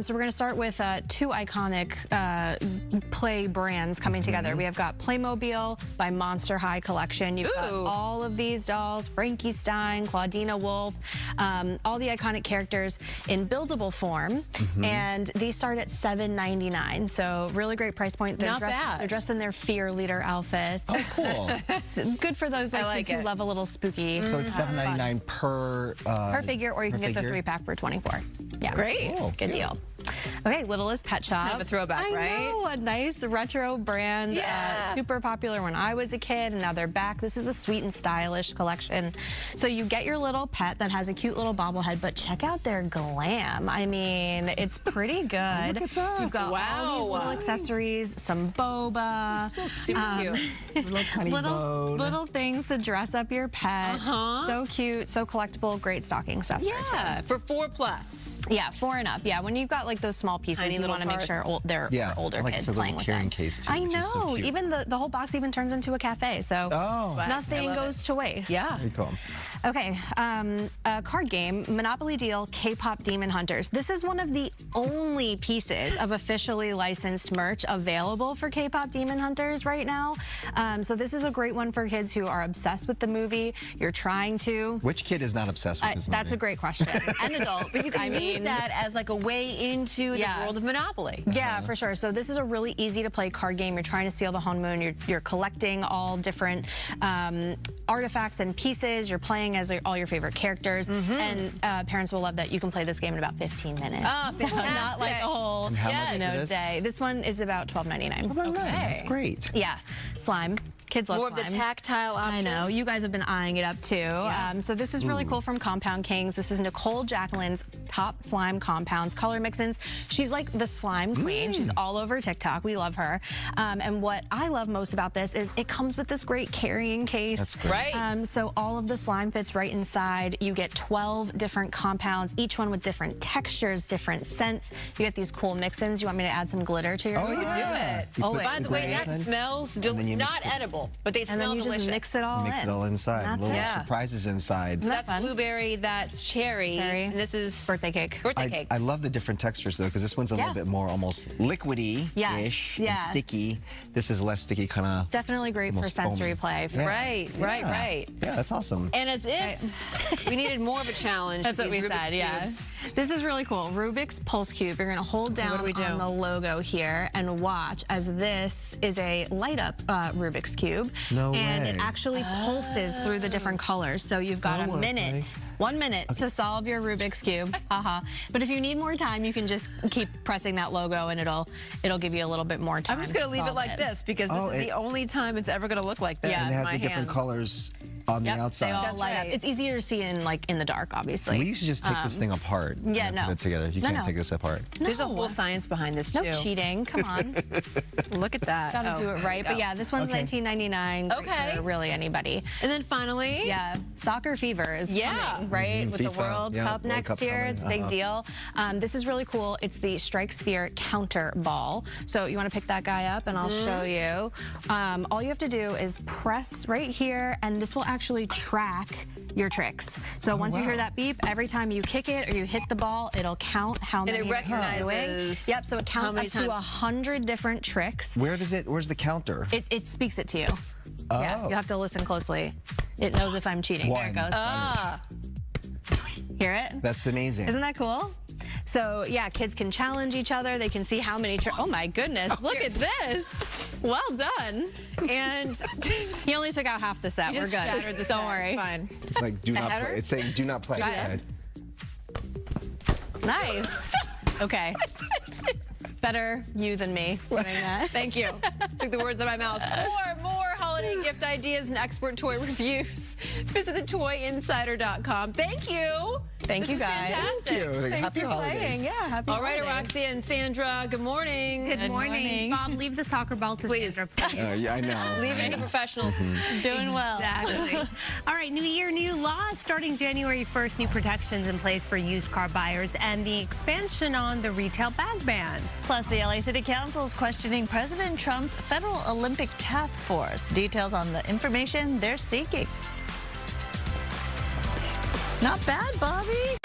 So we're going to start with two iconic play brands coming together. We have got Playmobil by Monster High Collection. You've got all of these dolls, Frankie Stein, Claudina Wolf, all the iconic characters in buildable form. And these start at $7.99, so really great price point. They're Not bad. They're dressed in their fear leader outfits. Oh, cool. Good for those kids who love a little spooky. So it's $7.99 per figure, or you can get the 3-pack for $24. Yeah, great. Cool. Good deal. Okay, Littlest Pet Shop. Kind of a throwback, right? I know, a nice retro brand. Yeah. Super popular when I was a kid, and now they're back. This is the Sweet and Stylish collection. So you get your little pet that has a cute little bobblehead, but check out their glam. I mean, it's pretty good. Look at that. You've got all these little accessories, some boba. Super cute. Little things to dress up your pet. So cute, so collectible, great stocking stuff. Yeah, for 4+. Yeah, 4 and up. Yeah, when you've got like those small pieces, Tiny you want to make sure they're for older kids playing with them. Case too, I which is so know. cute. Even the whole box even turns into a cafe, so nothing goes to waste. Yeah. Very cool. Okay, a card game, Monopoly Deal K-Pop Demon Hunters. This is one of the only pieces of officially licensed merch available for K-Pop Demon Hunters right now. So this is a great one for kids who are obsessed with the movie. You're trying to. Which kid is not obsessed with this movie? That's a great question. And adults. But you can use that as like a way into the world of Monopoly. Yeah, for sure. So this is a really easy to play card game. You're trying to steal the honeymoon. You're collecting all different artifacts and pieces. You're playing as all your favorite characters. And parents will love that you can play this game in about 15 minutes. Oh, so not like a whole day. This one is about $12.99. Okay. That's great. Yeah. Slime. Kids love More slime. of the tactile option. I know. You guys have been eyeing it up too. Yeah. So this is really cool from Compound Kings. This is Nicole Jacqueline's top slime compounds, color mix-ins. She's like the slime queen. She's all over TikTok. We love her. And what I love most about this is it comes with this great carrying case. That's great. Right. So all of the slime fits right inside. You get 12 different compounds, each one with different textures, different scents. You get these cool mix-ins. You want me to add some glitter to your you do it. By the way, that smells not edible, but they smell delicious. Just mix it all Mix it all inside. Little surprises inside. So that's blueberry, that's cherry, and this is birthday cake. I love the different textures though, because this one's a little bit more almost liquidy-ish and sticky. This is less sticky, kind of. Definitely great for sensory play. Right. Yeah, that's awesome. And as if we needed more of a challenge. That's what we said, This is really cool. Rubik's Pulse Cube. You're going to hold down on the logo here and watch as this is a light-up Rubik's Cube. No and way. It actually pulses through the different colors. So you've got a minute. 1 minute to solve your Rubik's Cube. But if you need more time, you can just keep pressing that logo and it'll give you a little bit more time. I'm just going to leave it like this because this is the only time it's ever going to look like this. And it has in my the different hands. colors on the outside. They all light up. It's easier to see in the dark, obviously. We used to just take this thing apart. Yeah, and no. put it together. You can't take this apart. No. There's a whole science behind this, too. No cheating. Come on. Look at that. Gotta do it right. But yeah, this one's $19.99. Okay. For really anybody. And then finally, soccer fever is coming, right? With FIFA, the World Cup next year. It's a big deal. This is really cool. It's the Strike Sphere counter ball. So you want to pick that guy up, and I'll show you. All you have to do is press right here, and this will actually track your tricks. So once you hear that beep, every time you kick it or you hit the ball, it'll count how many you're doing. Yep, so it counts up to 100 different tricks. Where's the counter? It speaks it to you. Oh. Yeah, you have to listen closely. It knows if I'm cheating. There it goes. Hear it? That's amazing. Isn't that cool? So yeah, kids can challenge each other. They can see how many oh my goodness, look at this. Well done. And he only took out half the set. We're good. Shattered the Don't worry. It's fine. It's like do not play. It's saying do not play. Nice. Okay. Better you than me doing that. Thank you. Took the words out of my mouth. For more holiday gift ideas and expert toy reviews, visit thetoyinsider.com. Thank you. Thank you, guys. Fantastic. Thank you. Thanks Happy for holidays. playing. Yeah, happy All right, holidays. Roxy and Sandra, good morning. Good morning. Bob, leave the soccer ball to Sandra, please. Yeah, I know. Leave it to the professionals. Doing well. Exactly. All right, new year, new laws. Starting January 1st, new protections in place for used car buyers and the expansion on the retail bag ban. Plus, the LA City Council is questioning President Trump's Federal Olympic Task Force. Details on the information they're seeking. Not bad, Bobby.